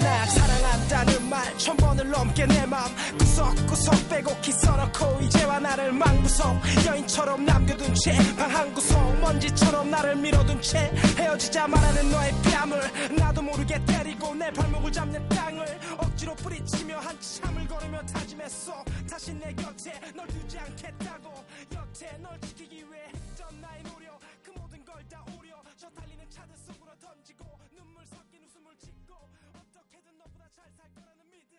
날 사랑한다는 말 1000번을 넘게 내 맘 구석구석 빼곡히 써놓고 이제와 나를 망부성 여인처럼 남겨둔 채 방 한 구석 먼지처럼 나를 밀어둔 채 헤어지자 말하는 너의 뺨을 나도 모르게 때리고 내 발목을 잡는 땅을 억지로 뿌리치며 한참을 걸으며 다짐했어 다시 내 곁에 널 두지 않겠다고 여태 널 지키기 위해 했던 나의 노력 그 모든 걸 다 오려 저 달리는 차들 속으로 던지고 눈물 섞인 웃음을 짓고 어떻게든 너보다 잘 살 거라는 믿음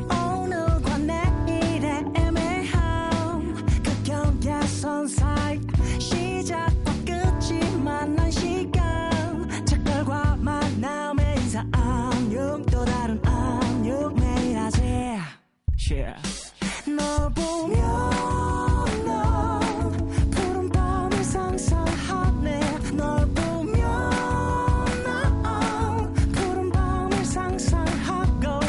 오늘과 내일의 애매함 그 경계선 사이 시작과 끝이 만난 시간 작별과 만남의 인사 안녕 또 다른 안녕 매일 하지 널 보면 넌 푸른 밤을 상상하네 널 보면 난 푸른 밤을 상상하고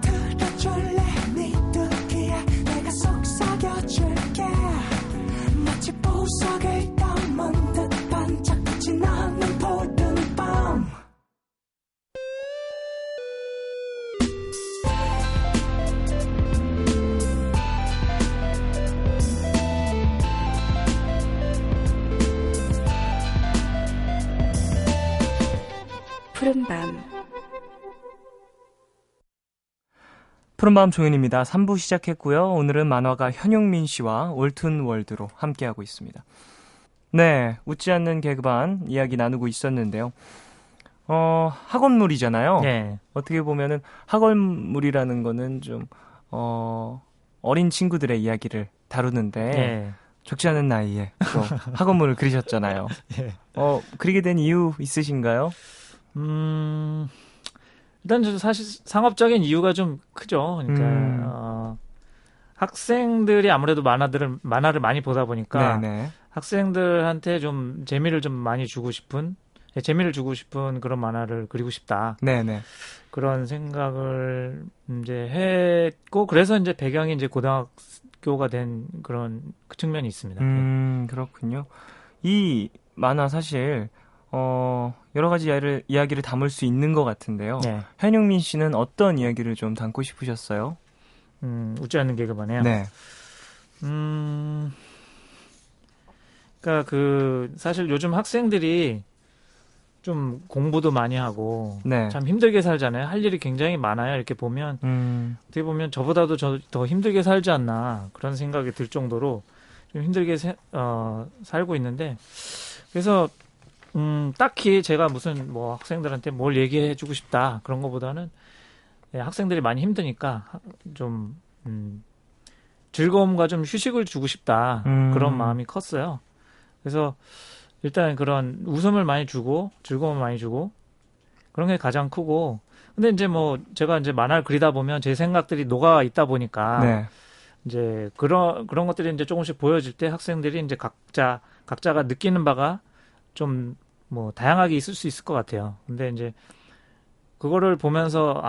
들어줄래 네 듣기에 내가 속삭여줄게 마치 보석을 담은 듯 반짝빛이 나는 푸른 밤 푸른밤 푸른밤 종현입니다. 3부 시작했고요. 오늘은 만화가 현용민 씨와 올툰 월드로 함께하고 있습니다. 네, 웃지 않는 개그반 이야기 나누고 있었는데요. 학원물이잖아요. 네. 어떻게 보면은 학원물이라는 거는 좀 어린 친구들의 이야기를 다루는데 네. 적지 않은 나이에 또 학원물을 그리셨잖아요. 예. 그리게 된 이유 있으신가요? 일단 좀 사실 상업적인 이유가 좀 크죠. 그러니까 학생들이 아무래도 만화를 많이 보다 보니까 네네. 학생들한테 좀 재미를 좀 많이 주고 싶은 재미를 주고 싶은 그런 만화를 그리고 싶다. 네네. 그런 생각을 이제 했고 그래서 이제 배경이 이제 고등학교가 된 그런 그 측면이 있습니다. 그렇군요. 이 만화 사실 여러 가지 이야기를 담을 수 있는 것 같은데요. 네. 현용민 씨는 어떤 이야기를 좀 담고 싶으셨어요? 웃지 않는 개그만해요. 네. 그러니까 사실 요즘 학생들이 좀 공부도 많이 하고 네. 참 힘들게 살잖아요. 할 일이 굉장히 많아요. 이렇게 보면 어떻게 보면 저보다도 더 힘들게 살지 않나 그런 생각이 들 정도로 좀 힘들게 살고 있는데 그래서 딱히 제가 무슨 뭐 학생들한테 뭘 얘기해주고 싶다 그런 것보다는 학생들이 많이 힘드니까 좀 즐거움과 좀 휴식을 주고 싶다 그런 마음이 컸어요. 그래서 일단 그런 웃음을 많이 주고 즐거움을 많이 주고 그런 게 가장 크고 근데 이제 뭐 제가 이제 만화를 그리다 보면 제 생각들이 녹아 있다 보니까 네. 이제 그런 것들이 이제 조금씩 보여질 때 학생들이 이제 각자가 느끼는 바가 좀 뭐 다양하게 있을 수 있을 것 같아요. 근데 이제 그거를 보면서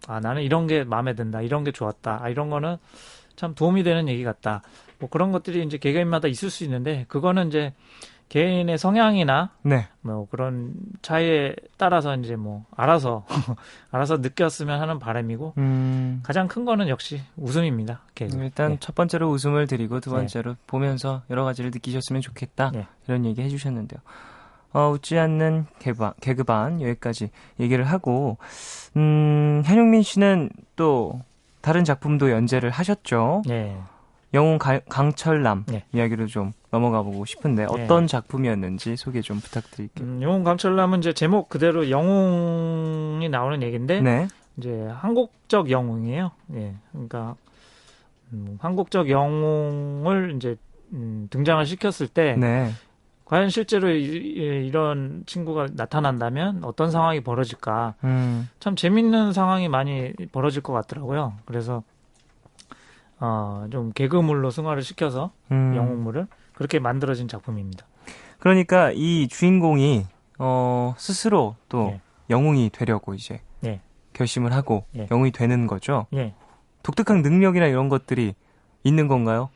나는 이런 게 마음에 든다, 이런 게 좋았다, 이런 거는 참 도움이 되는 얘기 같다. 뭐 그런 것들이 이제 개개인마다 있을 수 있는데 그거는 이제 개인의 성향이나 네. 뭐 그런 차이에 따라서 이제 뭐 알아서 느꼈으면 하는 바람이고 가장 큰 거는 역시 웃음입니다. 일단 네. 첫 번째로 웃음을 드리고 두 번째로 보면서 여러 가지를 느끼셨으면 좋겠다. 네. 이런 얘기 해주셨는데요. 웃지 않는 개그반 여기까지 얘기를 하고 현용민 씨는 또 다른 작품도 연재를 하셨죠. 네. 영웅 강철남 네. 이야기로 좀 넘어가 보고 싶은데 어떤 작품이었는지 소개 좀 부탁드릴게요. 영웅 강철남은 이제 제목 그대로 영웅이 나오는 얘기인데 네. 이제 한국적 영웅이에요. 예. 그러니까 한국적 영웅을 이제 등장을 시켰을 때 네. 과연 실제로 이런 친구가 나타난다면 어떤 상황이 벌어질까? 참 재밌는 상황이 많이 벌어질 것 같더라고요. 그래서 좀 개그물로 승화를 시켜서 영웅물을 그렇게 만들어진 작품입니다. 그러니까 이 주인공이 스스로 또 예. 영웅이 되려고 이제 예. 결심을 하고 예. 영웅이 되는 거죠. 예. 독특한 능력이나 이런 것들이 있는 건가요?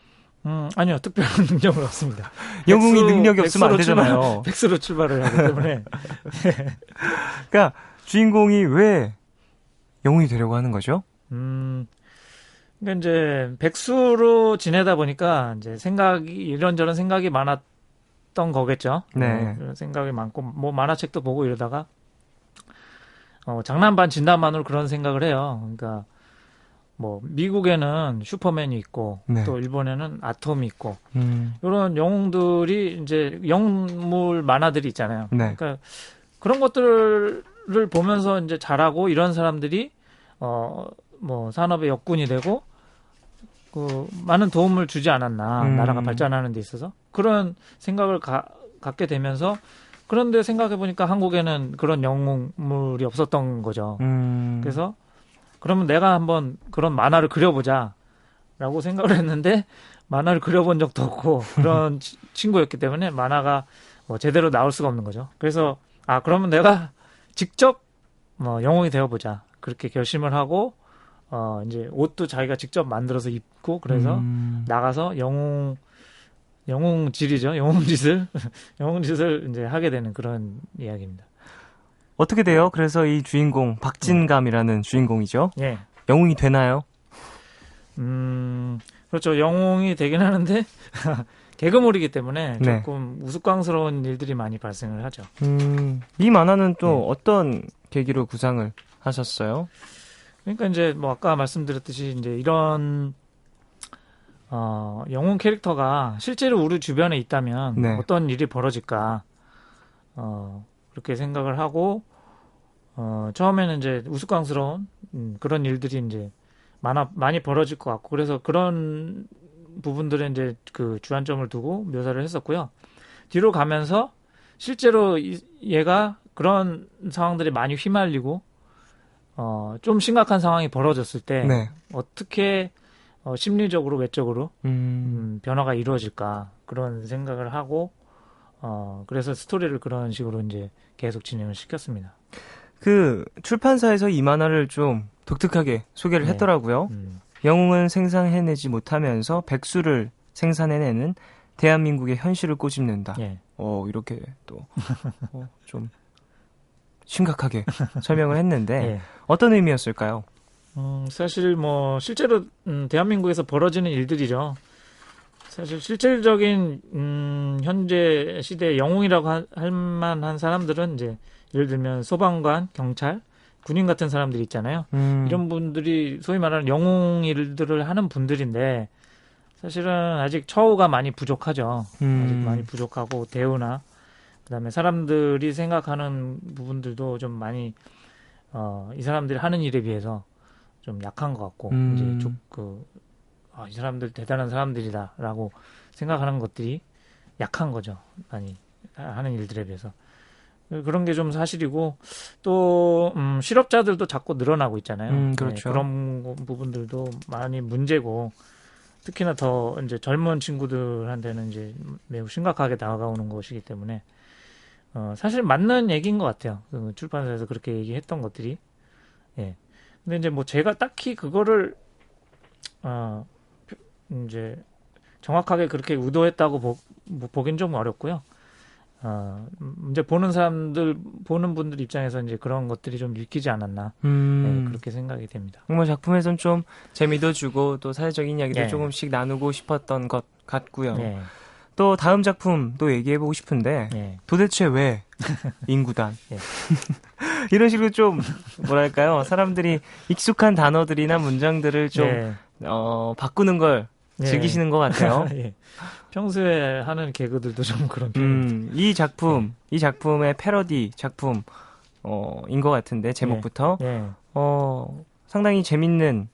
아니요. 특별한 능력은 없습니다. 영웅이 능력이 없으면 안 되잖아요. 백수로 출발을 하기 때문에. 그러니까 주인공이 왜 영웅이 되려고 하는 거죠? 그러니까 이제 백수로 지내다 보니까 이제 이런저런 생각이 많았던 거겠죠. 네. 그런 생각이 많고 뭐 만화책도 보고 이러다가 장난 반 진담 반으로 그런 생각을 해요. 그러니까 뭐 미국에는 슈퍼맨이 있고 네. 또 일본에는 아톰이 있고 이런 영웅들이 이제 영웅물 만화들이 있잖아요. 네. 그러니까 그런 것들을 보면서 이제 자라고 이런 사람들이 뭐 산업의 역군이 되고 그 많은 도움을 주지 않았나 나라가 발전하는 데 있어서 그런 생각을 갖게 되면서 그런데 생각해 보니까 한국에는 그런 영웅물이 없었던 거죠. 그래서 그러면 내가 한번 그런 만화를 그려보자라고 생각을 했는데 만화를 그려본 적도 없고 그런 친구였기 때문에 만화가 뭐 제대로 나올 수가 없는 거죠. 그래서 그러면 내가 직접 영웅이 되어보자 그렇게 결심을 하고 이제 옷도 자기가 직접 만들어서 입고 그래서 나가서 영웅질이죠. 영웅짓을 이제 하게 되는 그런 이야기입니다. 어떻게 돼요? 그래서 이 주인공 박진감이라는 주인공이죠. 예. 영웅이 되나요? 그렇죠. 영웅이 되긴 하는데 개그물이기 때문에 네. 조금 우스꽝스러운 일들이 많이 발생을 하죠. 이 만화는 또 네. 어떤 계기로 구상을 하셨어요? 그러니까 이제 뭐 아까 말씀드렸듯이 이제 이런 영웅 캐릭터가 실제로 우리 주변에 있다면 네. 어떤 일이 벌어질까 그렇게 생각을 하고 처음에는 이제 우스꽝스러운 그런 일들이 이제 많이 벌어질 것 같고 그래서 그런 부분들에 이제 그 주안점을 두고 묘사를 했었고요. 뒤로 가면서 실제로 얘가 그런 상황들이 많이 휘말리고 좀 심각한 상황이 벌어졌을 때 네. 어떻게 심리적으로 외적으로 변화가 이루어질까 그런 생각을 하고 그래서 스토리를 그런 식으로 이제 계속 진행을 시켰습니다. 그 출판사에서 이 만화를 좀 독특하게 소개를 네. 했더라고요. 영웅은 생산해내지 못하면서 백수를 생산해내는 대한민국의 현실을 꼬집는다. 예. 이렇게 또 좀 심각하게 설명을 했는데 예. 어떤 의미였을까요? 사실 뭐 실제로 대한민국에서 벌어지는 일들이죠. 사실 실질적인 현재 시대의 영웅이라고 할 만한 사람들은 이제 예를 들면 소방관, 경찰, 군인 같은 사람들이 있잖아요. 이런 분들이 소위 말하는 영웅 일들을 하는 분들인데 사실은 아직 처우가 많이 부족하죠. 아직 많이 부족하고 대우나 그다음에 사람들이 생각하는 부분들도 좀 많이 이 사람들이 하는 일에 비해서 좀 약한 것 같고 이제 이 사람들 대단한 사람들이다라고 생각하는 것들이 약한 거죠. 많이 하는 일들에 비해서. 그런 게 좀 사실이고 또 실업자들도 자꾸 늘어나고 있잖아요. 그렇죠. 네, 그런 부분들도 많이 문제고 특히나 더 이제 젊은 친구들한테는 이제 매우 심각하게 다가오는 것이기 때문에 사실 맞는 얘기인 것 같아요. 그 출판사에서 그렇게 얘기했던 것들이. 예. 근데 이제 뭐 제가 딱히 그거를 이제 정확하게 그렇게 의도했다고 보긴 좀 어렵고요. 이제 보는 분들 입장에서 이제 그런 것들이 좀 읽히지 않았나. 네, 그렇게 생각이 됩니다. 정말 작품에선 좀 재미도 주고 또 사회적인 이야기도 예. 조금씩 나누고 싶었던 것 같고요. 예. 또 다음 작품도 얘기해보고 싶은데 예. 도대체 왜 인구단 예. 이런 식으로 좀 뭐랄까요 사람들이 익숙한 단어들이나 문장들을 좀 예. 바꾸는 걸 예. 즐기시는 것 같아요. 예. 평소에 하는 개그들도 좀 그런 편입니다. 이 작품의 패러디 작품, 인 것 같은데, 제목부터. 예. 상당히 재밌는,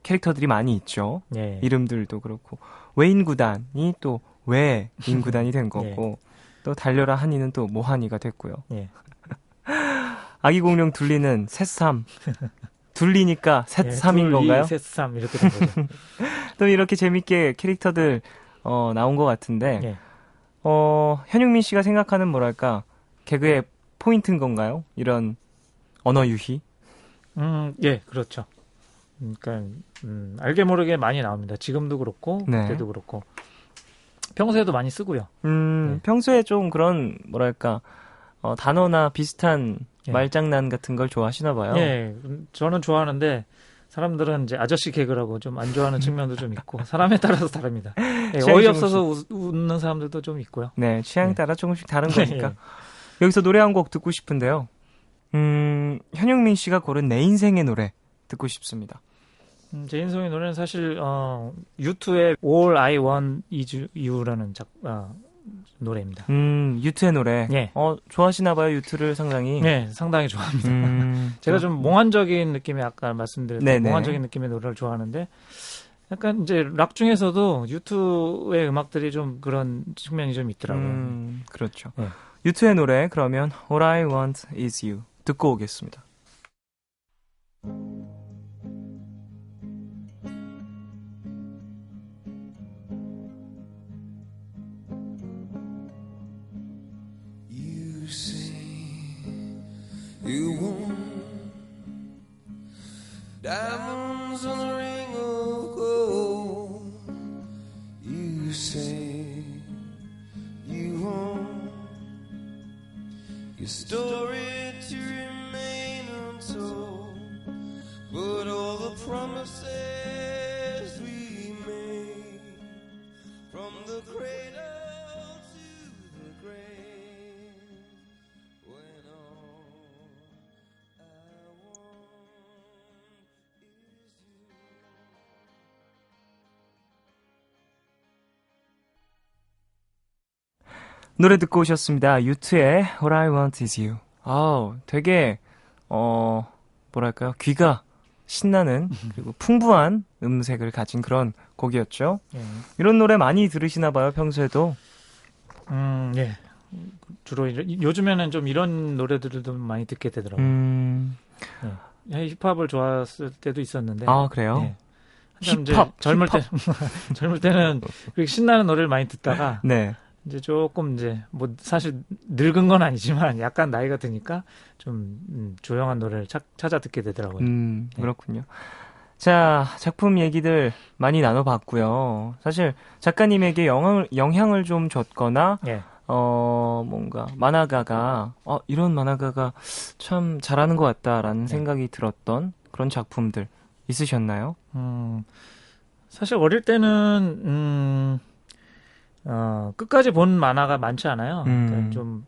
캐릭터들이 많이 있죠. 예. 이름들도 그렇고. 외인 구단이 또 외인 구단이 된 거고, 또 달려라 한이는 또 모한이가 됐고요. 예. 아기 공룡 둘리는 셋삼. 둘리니까 셋삼인 건가요? 셋삼 이렇게 된 거죠. 또 이렇게 재밌게 캐릭터들 나온 것 같은데 예. 현용민 씨가 생각하는 뭐랄까 개그의 포인트인 건가요? 이런 언어 유희? 예, 그렇죠. 그러니까 알게 모르게 많이 나옵니다. 지금도 그렇고 네. 그때도 그렇고 평소에도 많이 쓰고요. 네. 평소에 좀 그런 뭐랄까 단어나 비슷한 예. 말장난 같은 걸 좋아하시나 봐요. 예, 저는 좋아하는데 사람들은 이제 아저씨 개그라고 좀 안 좋아하는 측면도 좀 있고 사람에 따라서 다릅니다. 예, 취향이 어이없어서 웃는 사람들도 좀 있고요. 네, 취향 네. 따라 조금씩 다른 네. 거니까. 여기서 노래 한 곡 듣고 싶은데요. 현용민 씨가 고른 내 인생의 노래 듣고 싶습니다. 제 인생의 노래는 사실 U2의 All I Want Is You라는 노래입니다. 유투의 노래. 예. 좋아하시나 봐요, 유투를 상당히. 네, 상당히 좋아합니다. 제가 좀 몽환적인 느낌의 아까 말씀드렸던 네네. 몽환적인 느낌의 노래를 좋아하는데 약간 이제 락 중에서도 U2의 음악들이 좀 그런 측면이 좀 있더라고요. 그렇죠. 네. 유투의 노래 그러면 All I Want Is You 듣고 오겠습니다. You say you want diamonds on a ring of gold. You say you want your story to remain untold, but all the promises we made from the cradle to the grave, when all I want is you. 노래 듣고 오셨습니다. 유투의 All I Want Is You. 되게 뭐랄까요? 귀가 신나는 그리고 풍부한 음색을 가진 그런 곡이었죠. 예. 이런 노래 많이 들으시나 봐요, 평소에도. 예. 주로 요즘에는 좀 이런 노래들을 좀 많이 듣게 되더라고요. 힙합을 좋아했을 때도 있었는데. 그래요? 예. 한참 이제 젊을 때는 그렇게 신나는 노래를 많이 듣다가 네. 이제 조금 이제 뭐 사실 늙은 건 아니지만 약간 나이가 드니까 좀 조용한 노래를 찾아 듣게 되더라고요. 그렇군요. 자, 작품 얘기들 많이 나눠봤고요. 사실 작가님에게 영향을 좀 줬거나 예. 뭔가 만화가가 이런 만화가가 참 잘하는 것 같다라는 생각이 들었던 그런 작품들 있으셨나요? 사실 어릴 때는 끝까지 본 만화가 많지 않아요. 그러니까 좀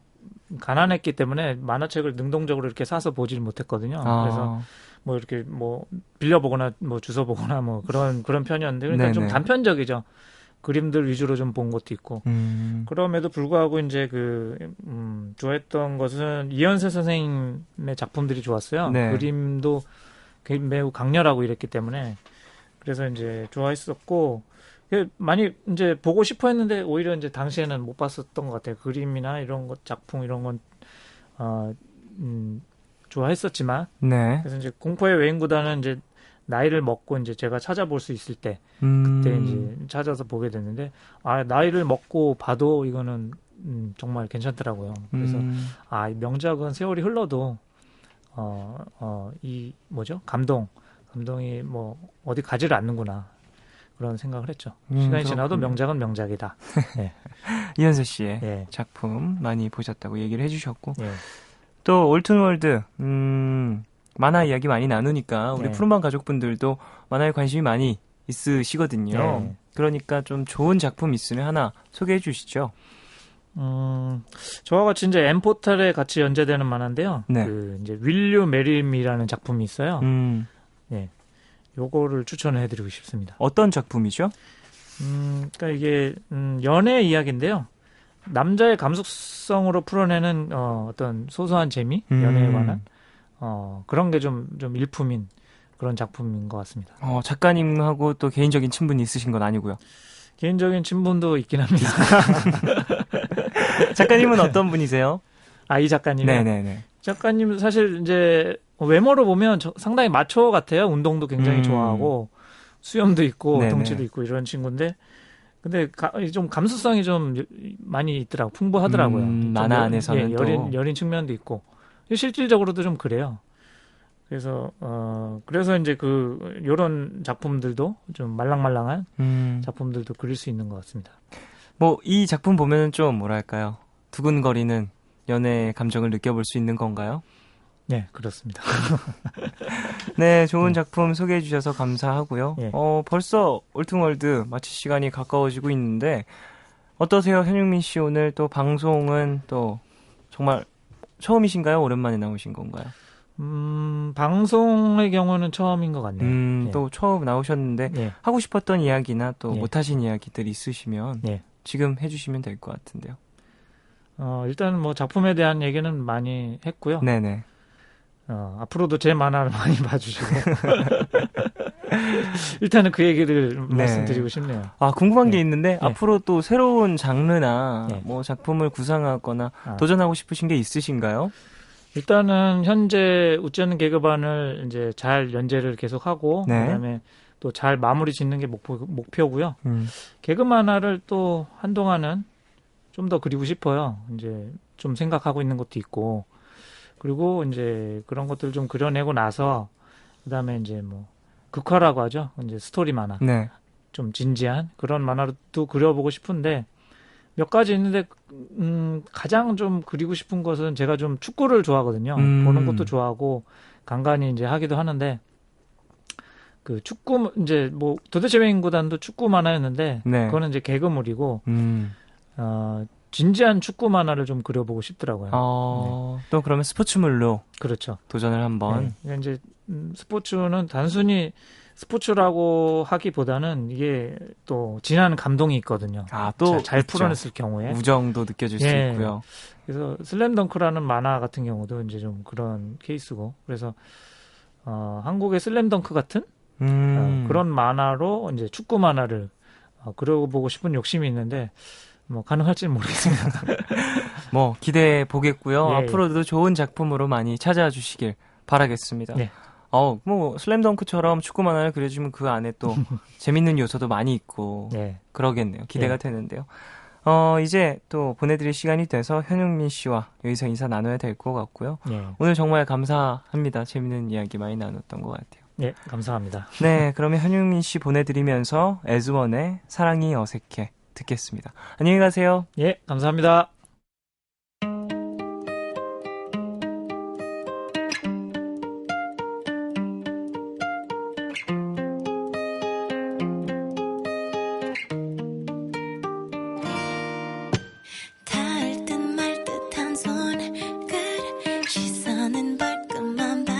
가난했기 때문에 만화책을 능동적으로 이렇게 사서 보질 못했거든요. 그래서 뭐 이렇게 뭐 빌려보거나 뭐 주워 보거나 뭐 그런 편이었는데 그러니까 네네. 좀 단편적이죠. 그림들 위주로 좀 본 것도 있고. 그럼에도 불구하고 이제 좋아했던 것은 이현세 선생님의 작품들이 좋았어요. 네. 그림도 매우 강렬하고 이랬기 때문에 그래서 이제 좋아했었고 많이 이제 보고 싶어 했는데 오히려 이제 당시에는 못 봤었던 것 같아요. 그림이나 이런 것, 작품 이런 건 좋아했었지만 네. 그래서 이제 공포의 외인구단은 이제 나이를 먹고 이제 제가 찾아볼 수 있을 때 그때 이제 찾아서 보게 됐는데 나이를 먹고 봐도 이거는 정말 괜찮더라고요. 그래서 이 명작은 세월이 흘러도 이 뭐죠? 감동이 뭐 어디 가지를 않는구나. 그런 생각을 했죠. 시간이 지나도 명작은 명작이다. 네. 이현세 씨의 예. 작품 많이 보셨다고 얘기를 해주셨고 예. 또 올튼월드 만화 이야기 많이 나누니까 우리 네. 푸른밤 가족분들도 만화에 관심이 많이 있으시거든요. 네. 그러니까 좀 좋은 작품 있으면 하나 소개해 주시죠. 저와 같이 이제 엠포탈에 같이 연재되는 만화인데요. 네. 이제 윌류 메림이라는 작품이 있어요. 음. 예. 요거를 추천을 해드리고 싶습니다. 어떤 작품이죠? 그러니까 이게 연애 이야기인데요. 남자의 감수성으로 풀어내는 어떤 소소한 재미, 연애에 관한 그런 게 좀 일품인 그런 작품인 것 같습니다. 작가님하고 또 개인적인 친분이 있으신 건 아니고요. 개인적인 친분도 있긴 합니다. 작가님은 어떤 분이세요? 이 작가님. 네네네. 작가님 사실 이제 외모로 보면 상당히 마초 같아요. 운동도 굉장히 좋아하고 수염도 있고 네네. 덩치도 있고 이런 친구인데, 근데 좀 감수성이 좀 많이 있더라고, 풍부하더라고요. 만화 안에서는 또 여린 측면도 있고 실질적으로도 좀 그래요. 그래서 이제 요런 작품들도 좀 말랑말랑한 작품들도 그릴 수 있는 것 같습니다. 뭐 이 작품 보면은 좀 뭐랄까요, 두근거리는 연애 감정을 느껴볼 수 있는 건가요? 네, 그렇습니다. 네, 좋은 작품 소개해 주셔서 감사하고요. 예. 벌써 올퉁월드 마칠 시간이 가까워지고 있는데 어떠세요, 현용민 씨? 오늘 또 방송은 또 정말 처음이신가요? 오랜만에 나오신 건가요? 방송의 경우는 처음인 것 같네요. 또 처음 나오셨는데 예. 하고 싶었던 이야기나 또 예. 못하신 이야기들 있으시면 예. 지금 해주시면 될 것 같은데요. 일단 뭐 작품에 대한 얘기는 많이 했고요. 네네. 앞으로도 제 만화를 많이 봐주시고 일단은 그 얘기를 말씀드리고 싶네요. 궁금한 게 네. 있는데 네. 앞으로 또 새로운 장르나 네. 뭐 작품을 구상하거나 도전하고 싶으신 게 있으신가요? 일단은 현재 웃지 않는 개그반을 이제 잘 연재를 계속하고 네. 그다음에 또 잘 마무리 짓는 게 목표고요. 개그 만화를 또 한동안은 좀 더 그리고 싶어요. 이제 좀 생각하고 있는 것도 있고, 그리고 이제 그런 것들을 좀 그려내고 나서 그다음에 이제 뭐 극화라고 하죠. 이제 스토리 만화. 네. 좀 진지한 그런 만화도 그려보고 싶은데 몇 가지 있는데 가장 좀 그리고 싶은 것은 제가 좀 축구를 좋아하거든요. 보는 것도 좋아하고 간간히 이제 하기도 하는데 그 축구 이제 뭐 도대체 왜 인구단도 축구 만화였는데 네. 그거는 이제 개그물이고 진지한 축구 만화를 좀 그려보고 싶더라고요. 또 그러면 스포츠물로 그렇죠. 도전을 한번. 네. 이제 스포츠는 단순히 스포츠라고 하기보다는 이게 또 진한 감동이 있거든요. 또 잘 있죠. 풀어냈을 경우에 우정도 느껴질 수 예. 있고요. 그래서 슬램덩크라는 만화 같은 경우도 이제 좀 그런 케이스고, 그래서 한국의 슬램덩크 같은 그런 만화로 이제 축구 만화를 그려보고 싶은 욕심이 있는데 뭐 가능할지는 모르겠습니다. 뭐 기대해 보겠고요. 예. 앞으로도 좋은 작품으로 많이 찾아와 주시길 바라겠습니다. 네. 뭐 슬램덩크처럼 축구 만화를 그려주면 그 안에 또 재밌는 요소도 많이 있고 네. 그러겠네요. 기대가 예. 되는데요. 이제 또 보내드릴 시간이 돼서 현용민 씨와 여기서 인사 나눠야 될 것 같고요. 예. 오늘 정말 감사합니다. 재밌는 이야기 많이 나눴던 것 같아요. 네, 감사합니다. 네, 그러면 현용민 씨 보내드리면서 에즈원의 사랑이 어색해 듣겠습니다. 안녕히 가세요. 예, 감사합니다. 닿을 듯 말 듯한 손끝 시선은 발끝만 봐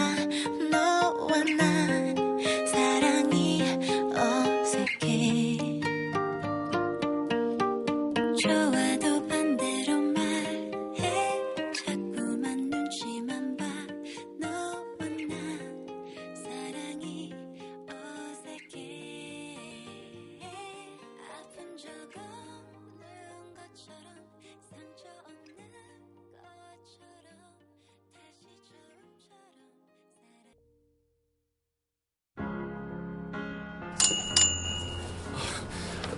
너와 난 사랑이 어색해 좋아도 반대로 말해 자꾸만 눈치만 봐 너와 난 사랑이 어색해 아픈 적 없는 것처럼 상처 없는 것처럼 다시 처음처럼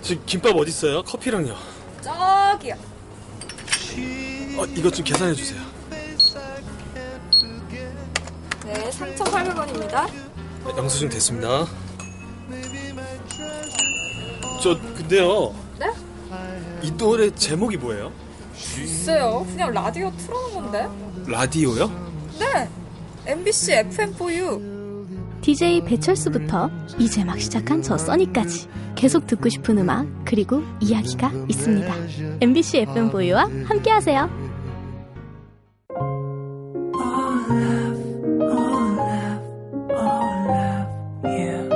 지금 김밥 어디 있어요? 커피랑요. 저기요. 이것 좀 계산해 주세요. 네, 3,800원입니다. 영수증 됐습니다. 근데요. 네? 이 노래 제목이 뭐예요? 글쎄요, 그냥 라디오 틀어놓은 건데. 라디오요? 네, MBC FM4U. DJ 배철수부터 이제 막 시작한 저 써니까지 계속 듣고 싶은 음악 그리고 이야기가 있습니다. MBC FM4U와 함께하세요. All love, yeah.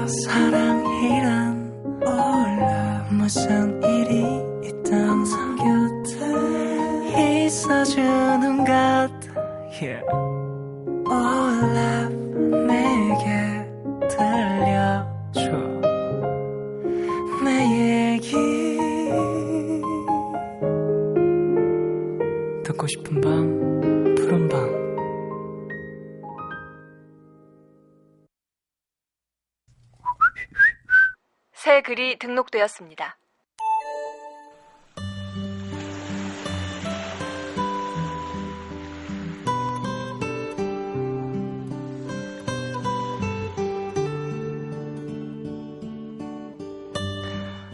사랑이란 몰라 무슨 일이 있던 곁에 있어주는 것 yeah. 몰라 내게 들려줘 내 얘기 듣고 싶은 밤 푸른 밤 새 글이 등록되었습니다.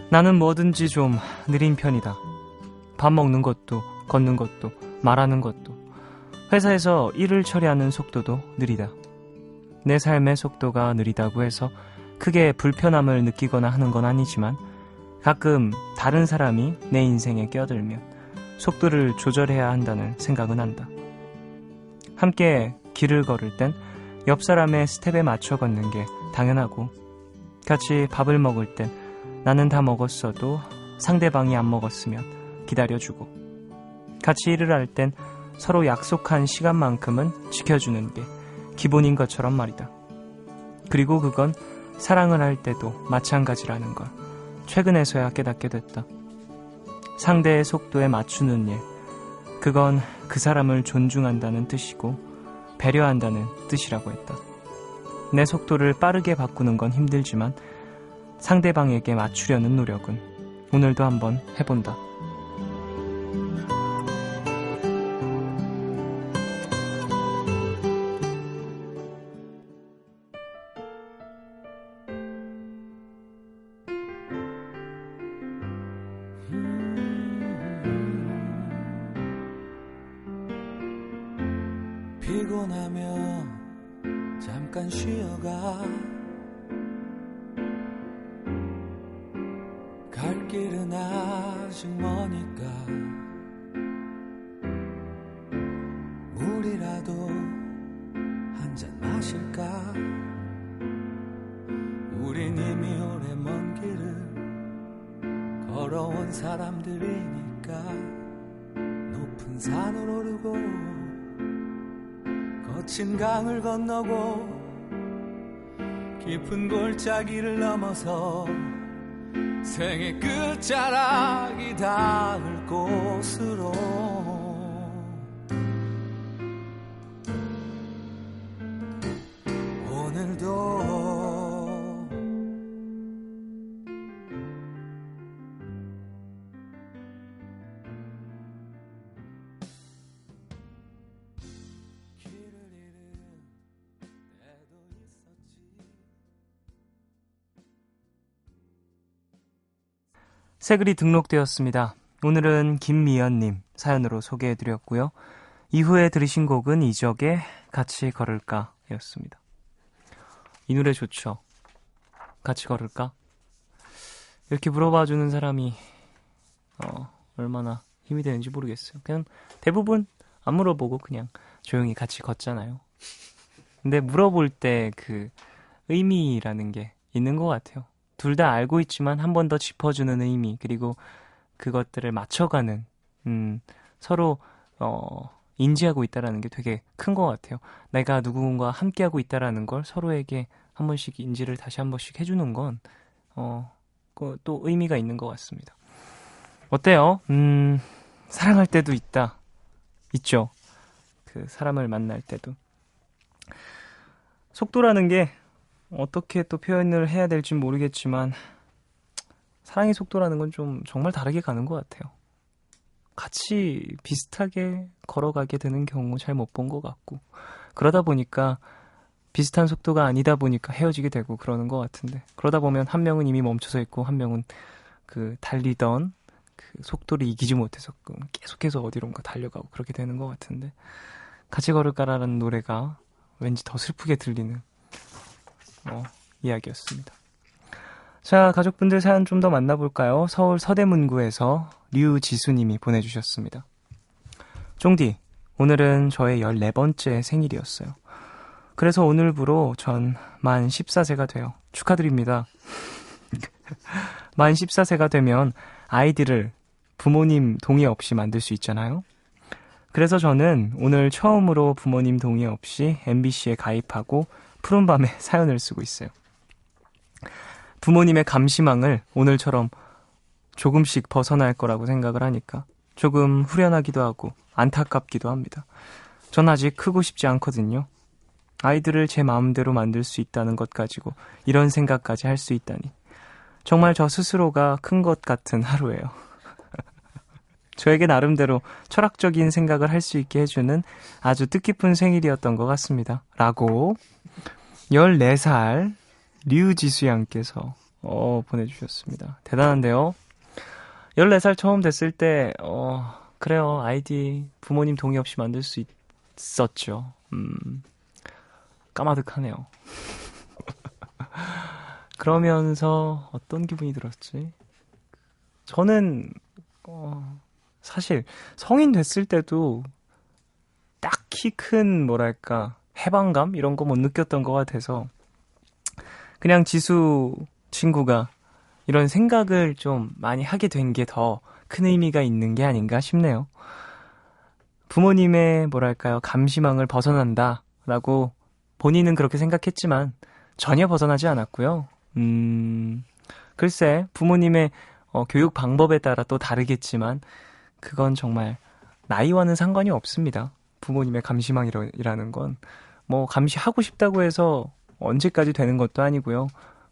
나는 뭐든지 좀 느린 편이다. 밥 먹는 것도, 걷는 것도, 말하는 것도, 회사에서 일을 처리하는 속도도 느리다. 내 삶의 속도가 느리다고 해서 크게 불편함을 느끼거나 하는 건 아니지만 가끔 다른 사람이 내 인생에 껴들면 속도를 조절해야 한다는 생각은 한다. 함께 길을 걸을 땐 옆 사람의 스텝에 맞춰 걷는 게 당연하고 같이 밥을 먹을 땐 나는 다 먹었어도 상대방이 안 먹었으면 기다려주고 같이 일을 할 땐 서로 약속한 시간만큼은 지켜주는 게 기본인 것처럼 말이다. 그리고 그건 사랑을 할 때도 마찬가지라는 걸 최근에서야 깨닫게 됐다. 상대의 속도에 맞추는 일, 그건 그 사람을 존중한다는 뜻이고 배려한다는 뜻이라고 했다. 내 속도를 빠르게 바꾸는 건 힘들지만 상대방에게 맞추려는 노력은 오늘도 한번 해본다. 피곤하며 잠깐 쉬어가 갈 길은 아직 머니까 물이라도 한 잔 마실까. 우린 이미 오래 먼 길을 걸어온 사람들이니까 높은 산을 오르고 거친 강을 건너고 깊은 골짜기를 넘어서 생의 끝자락이 닿을 곳으로 오늘도 새 글이 등록되었습니다. 오늘은 김미연님 사연으로 소개해드렸고요. 이후에 들으신 곡은 이적의 같이 걸을까 였습니다. 이 노래 좋죠. 같이 걸을까? 이렇게 물어봐주는 사람이 얼마나 힘이 되는지 모르겠어요. 그냥 대부분 안 물어보고 그냥 조용히 같이 걷잖아요. 근데 물어볼 때 그 의미라는 게 있는 것 같아요. 둘 다 알고 있지만 한 번 더 짚어주는 의미, 그리고 그것들을 맞춰가는 서로 인지하고 있다라는 게 되게 큰 것 같아요. 내가 누군가와 함께하고 있다라는 걸 서로에게 한 번씩 인지를 다시 한 번씩 해주는 건 또 의미가 있는 것 같습니다. 어때요? 사랑할 때도 있죠. 그 사람을 만날 때도. 속도라는 게 어떻게 또 표현을 해야 될지 모르겠지만 사랑의 속도라는 건 좀 정말 다르게 가는 것 같아요. 같이 비슷하게 걸어가게 되는 경우 잘 못 본 것 같고, 그러다 보니까 비슷한 속도가 아니다 보니까 헤어지게 되고 그러는 것 같은데, 그러다 보면 한 명은 이미 멈춰서 있고 한 명은 그 달리던 그 속도를 이기지 못해서 계속해서 어디론가 달려가고 그렇게 되는 것 같은데, 같이 걸을까라는 노래가 왠지 더 슬프게 들리는 이야기였습니다. 자, 가족분들 사연 좀 더 만나볼까요? 서울 서대문구에서 류지수님이 보내주셨습니다. 쫑디, 오늘은 저의 14번째 생일이었어요. 그래서 오늘부로 전 만 14세가 돼요. 축하드립니다. 만 14세가 되면 아이디를 부모님 동의 없이 만들 수 있잖아요. 그래서 저는 오늘 처음으로 부모님 동의 없이 MBC에 가입하고 푸른밤에 사연을 쓰고 있어요. 부모님의 감시망을 오늘처럼 조금씩 벗어날 거라고 생각을 하니까 조금 후련하기도 하고 안타깝기도 합니다. 전 아직 크고 싶지 않거든요. 아이들을 제 마음대로 만들 수 있다는 것 가지고 이런 생각까지 할 수 있다니 정말 저 스스로가 큰 것 같은 하루예요. 저에게 나름대로 철학적인 생각을 할 수 있게 해주는 아주 뜻깊은 생일이었던 것 같습니다. 라고 14살 류지수 양께서 보내주셨습니다. 대단한데요. 14살 처음 됐을 때 그래요. 아이디 부모님 동의 없이 만들 수 있었죠. 까마득하네요. 그러면서 어떤 기분이 들었지? 저는 사실 성인 됐을 때도 딱히 큰 뭐랄까 해방감 이런 거 못 느꼈던 것 같아서 그냥 지수 친구가 이런 생각을 좀 많이 하게 된 게 더 큰 의미가 있는 게 아닌가 싶네요. 부모님의 뭐랄까요 감시망을 벗어난다라고 본인은 그렇게 생각했지만 전혀 벗어나지 않았고요. 글쎄 부모님의 교육 방법에 따라 또 다르겠지만 그건 정말 나이와는 상관이 없습니다. 부모님의 감시망이라는 건 뭐 감시하고 싶다고 해서 언제까지 되는 것도 아니고요.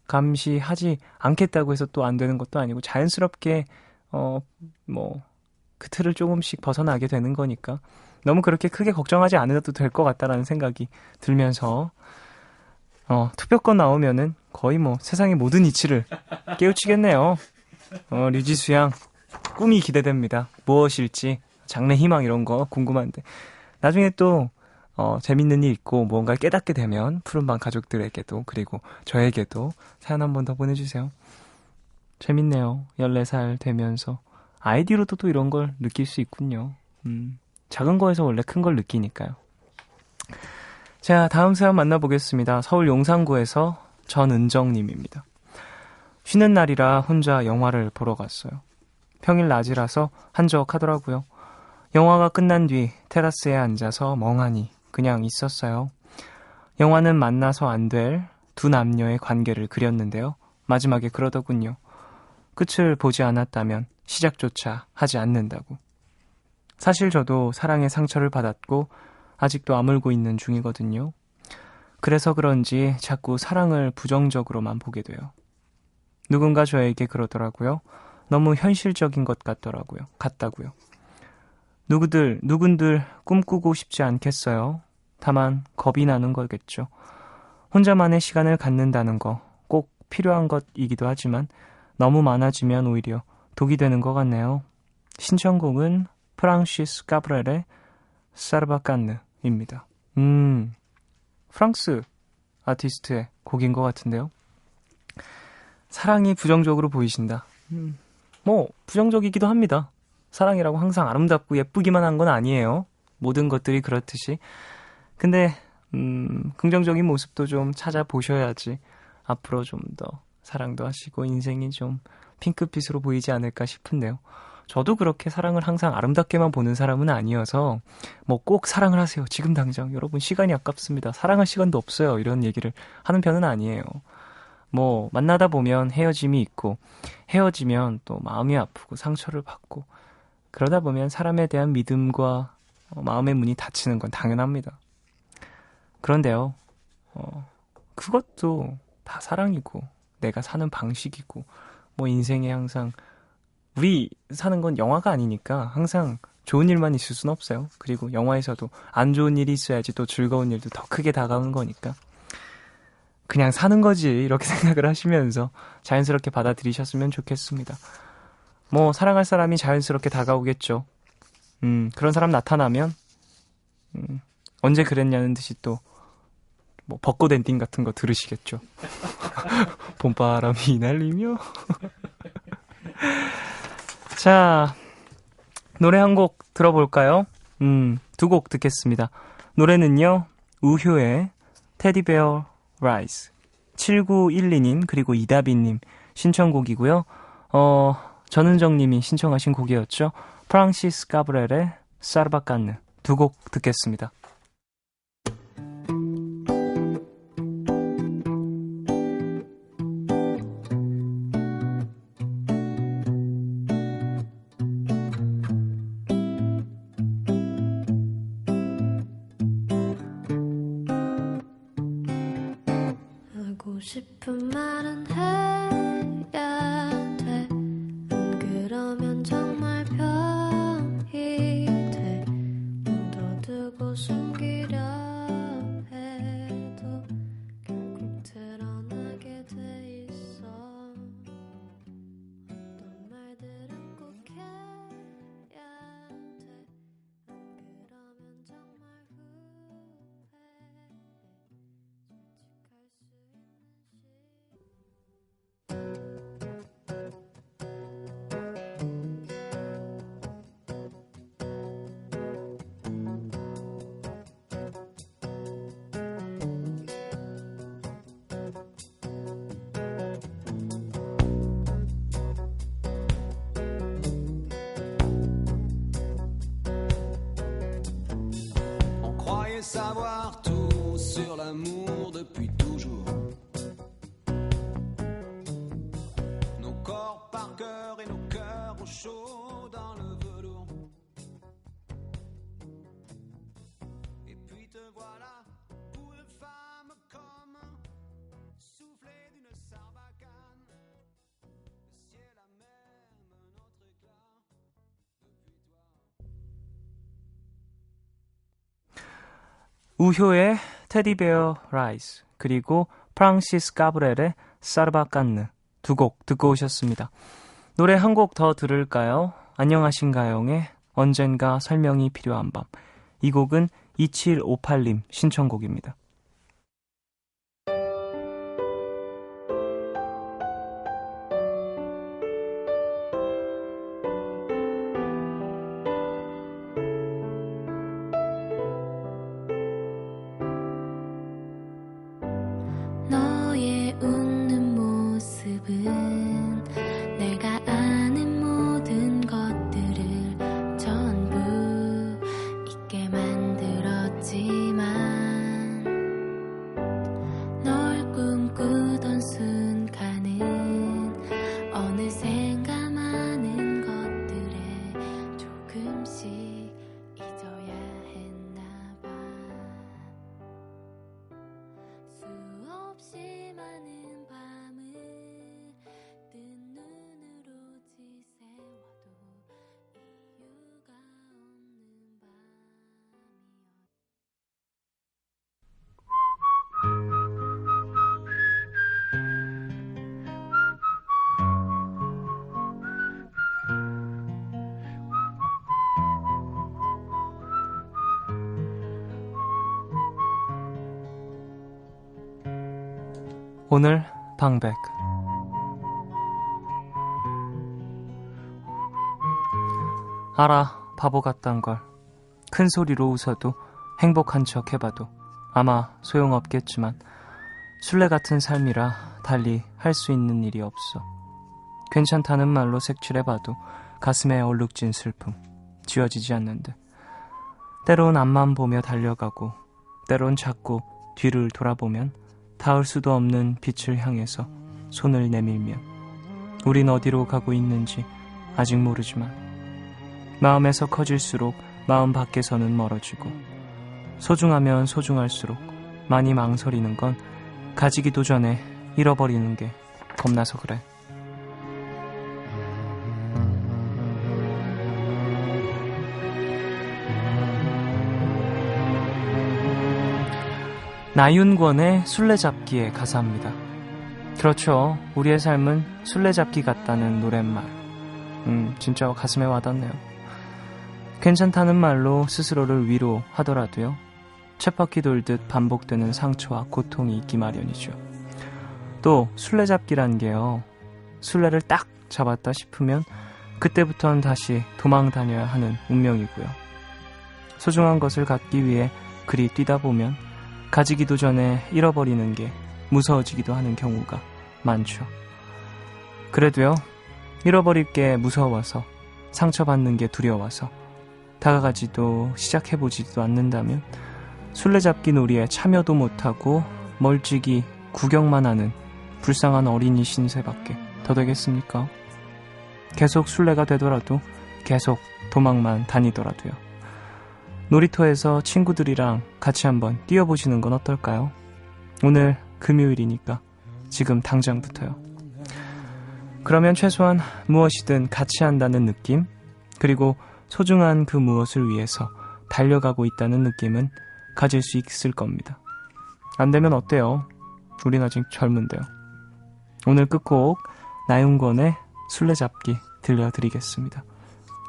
감시하지 않겠다고 해서 또 안 되는 것도 아니고 자연스럽게 그 틀을 조금씩 벗어나게 되는 거니까 너무 그렇게 크게 걱정하지 않아도 될 것 같다라는 생각이 들면서 투표권 나오면은 거의 뭐 세상의 모든 이치를 깨우치겠네요. 류지수 양 꿈이 기대됩니다. 무엇일지 장래 희망 이런 거 궁금한데 나중에 또 재밌는 일 있고 뭔가 깨닫게 되면 푸른밤 가족들에게도 그리고 저에게도 사연 한 번 더 보내주세요. 재밌네요. 14살 되면서 아이디로도 또 이런 걸 느낄 수 있군요. 작은 거에서 원래 큰 걸 느끼니까요. 자, 다음 사연 만나보겠습니다. 서울 용산구에서 전은정님입니다. 쉬는 날이라 혼자 영화를 보러 갔어요. 평일 낮이라서 한적하더라고요. 영화가 끝난 뒤 테라스에 앉아서 멍하니 그냥 있었어요. 영화는 만나서 안 될 두 남녀의 관계를 그렸는데요. 마지막에 그러더군요. 끝을 보지 않았다면 시작조차 하지 않는다고. 사실 저도 사랑의 상처를 받았고 아직도 아물고 있는 중이거든요. 그래서 그런지 자꾸 사랑을 부정적으로만 보게 돼요. 누군가 저에게 그러더라고요. 너무 현실적인 것 같다고요. 누군들 꿈꾸고 싶지 않겠어요. 다만 겁이 나는 거겠죠. 혼자만의 시간을 갖는다는 거 꼭 필요한 것이기도 하지만 너무 많아지면 오히려 독이 되는 것 같네요. 신청곡은 프랑시스 까브렐의 사르바칸느입니다. 프랑스 아티스트의 곡인 것 같은데요. 사랑이 부정적으로 보이신다. 뭐 부정적이기도 합니다. 사랑이라고 항상 아름답고 예쁘기만 한 건 아니에요. 모든 것들이 그렇듯이. 근데 긍정적인 모습도 좀 찾아보셔야지 앞으로 좀 더 사랑도 하시고 인생이 좀 핑크빛으로 보이지 않을까 싶은데요. 저도 그렇게 사랑을 항상 아름답게만 보는 사람은 아니어서 뭐 꼭 사랑을 하세요. 지금 당장. 여러분 시간이 아깝습니다. 사랑할 시간도 없어요. 이런 얘기를 하는 편은 아니에요. 뭐 만나다 보면 헤어짐이 있고 헤어지면 또 마음이 아프고 상처를 받고 그러다 보면 사람에 대한 믿음과 마음의 문이 닫히는 건 당연합니다. 그런데요. 그것도 다 사랑이고 내가 사는 방식이고 뭐 인생에 항상 우리 사는 건 영화가 아니니까 항상 좋은 일만 있을 순 없어요. 그리고 영화에서도 안 좋은 일이 있어야지 또 즐거운 일도 더 크게 다가오는 거니까 그냥 사는 거지 이렇게 생각을 하시면서 자연스럽게 받아들이셨으면 좋겠습니다. 뭐 사랑할 사람이 자연스럽게 다가오겠죠. 그런 사람 나타나면 언제 그랬냐는 듯이 또 뭐 벚꽃 엔딩 같은 거 들으시겠죠. 봄바람이 날리며 자, 노래 한 곡 들어볼까요? 두 곡 듣겠습니다. 노래는요, 우효의 테디베어 라이스. 7912님 그리고 이다비님 신청곡이고요. 전은정님이 신청하신 곡이었죠. 프랑시스 가브렐의 사르바칸느 두 곡 듣겠습니다. 하고 싶은 말은 해야 돼. 안 그러면 정말 병이 돼. 묻어두고 숨기려 해도 결국 드러나게 돼 있어. 어떤 말들은 꼭 해야 돼. 안 그러면 정말 후회해. On croyait savoir tout sur l'amour depuis toujours. Nos corps par cœur et nos cœurs au chaud dans le velours. Et puis te voilà pour une femme comme soufflé d'une sarbacane. Le ciel a même un autre éclat depuis toi. 우효의 테디베어 라이스 그리고 프랑시스 가브렐의 사르바칸느 두 곡 듣고 오셨습니다. 노래 한 곡 더 들을까요? 안녕하신가요의 언젠가 설명이 필요한 밤. 이 곡은 2758님 신청곡입니다. 너의 웃는 모습은 내가 아는 모든 것들을 전부 잊게 만들었지만 널 꿈꾸던 순간은 어느샌가 많은 것들에 조금씩 잊어야 했나봐. 수없이 많은 밤을 뜬 눈으로 지새워도 이유가 없는 오늘 방백. 알아, 바보 같단 걸. 큰 소리로 웃어도 행복한 척 해봐도 아마 소용없겠지만 술래 같은 삶이라 달리 할 수 있는 일이 없어. 괜찮다는 말로 색칠해봐도 가슴에 얼룩진 슬픔 지워지지 않는데 때론 앞만 보며 달려가고 때론 자꾸 뒤를 돌아보면 닿을 수도 없는 빛을 향해서 손을 내밀면 우린 어디로 가고 있는지 아직 모르지만 마음에서 커질수록 마음 밖에서는 멀어지고 소중하면 소중할수록 많이 망설이는 건 가지기도 전에 잃어버리는 게 겁나서 그래. 나윤권의 술래잡기의 가사입니다. 그렇죠. 우리의 삶은 술래잡기 같다는 노랫말. 진짜 가슴에 와닿네요. 괜찮다는 말로 스스로를 위로하더라도요. 쳇바퀴 돌듯 반복되는 상처와 고통이 있기 마련이죠. 또 술래잡기란 게요. 술래를 딱 잡았다 싶으면 그때부터는 다시 도망 다녀야 하는 운명이고요. 소중한 것을 갖기 위해 그리 뛰다 보면 가지기도 전에 잃어버리는 게 무서워지기도 하는 경우가 많죠. 그래도요, 잃어버릴 게 무서워서, 상처받는 게 두려워서 다가가지도 시작해보지도 않는다면 술래잡기 놀이에 참여도 못하고 멀찍이 구경만 하는 불쌍한 어린이 신세밖에 더 되겠습니까? 계속 술래가 되더라도, 계속 도망만 다니더라도요. 놀이터에서 친구들이랑 같이 한번 뛰어보시는 건 어떨까요? 오늘 금요일이니까 지금 당장부터요. 그러면 최소한 무엇이든 같이 한다는 느낌, 그리고 소중한 그 무엇을 위해서 달려가고 있다는 느낌은 가질 수 있을 겁니다. 안 되면 어때요? 우린 아직 젊은데요. 오늘 끝곡 나윤권의 술래잡기 들려드리겠습니다.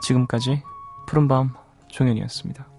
지금까지 푸른밤 종현이었습니다.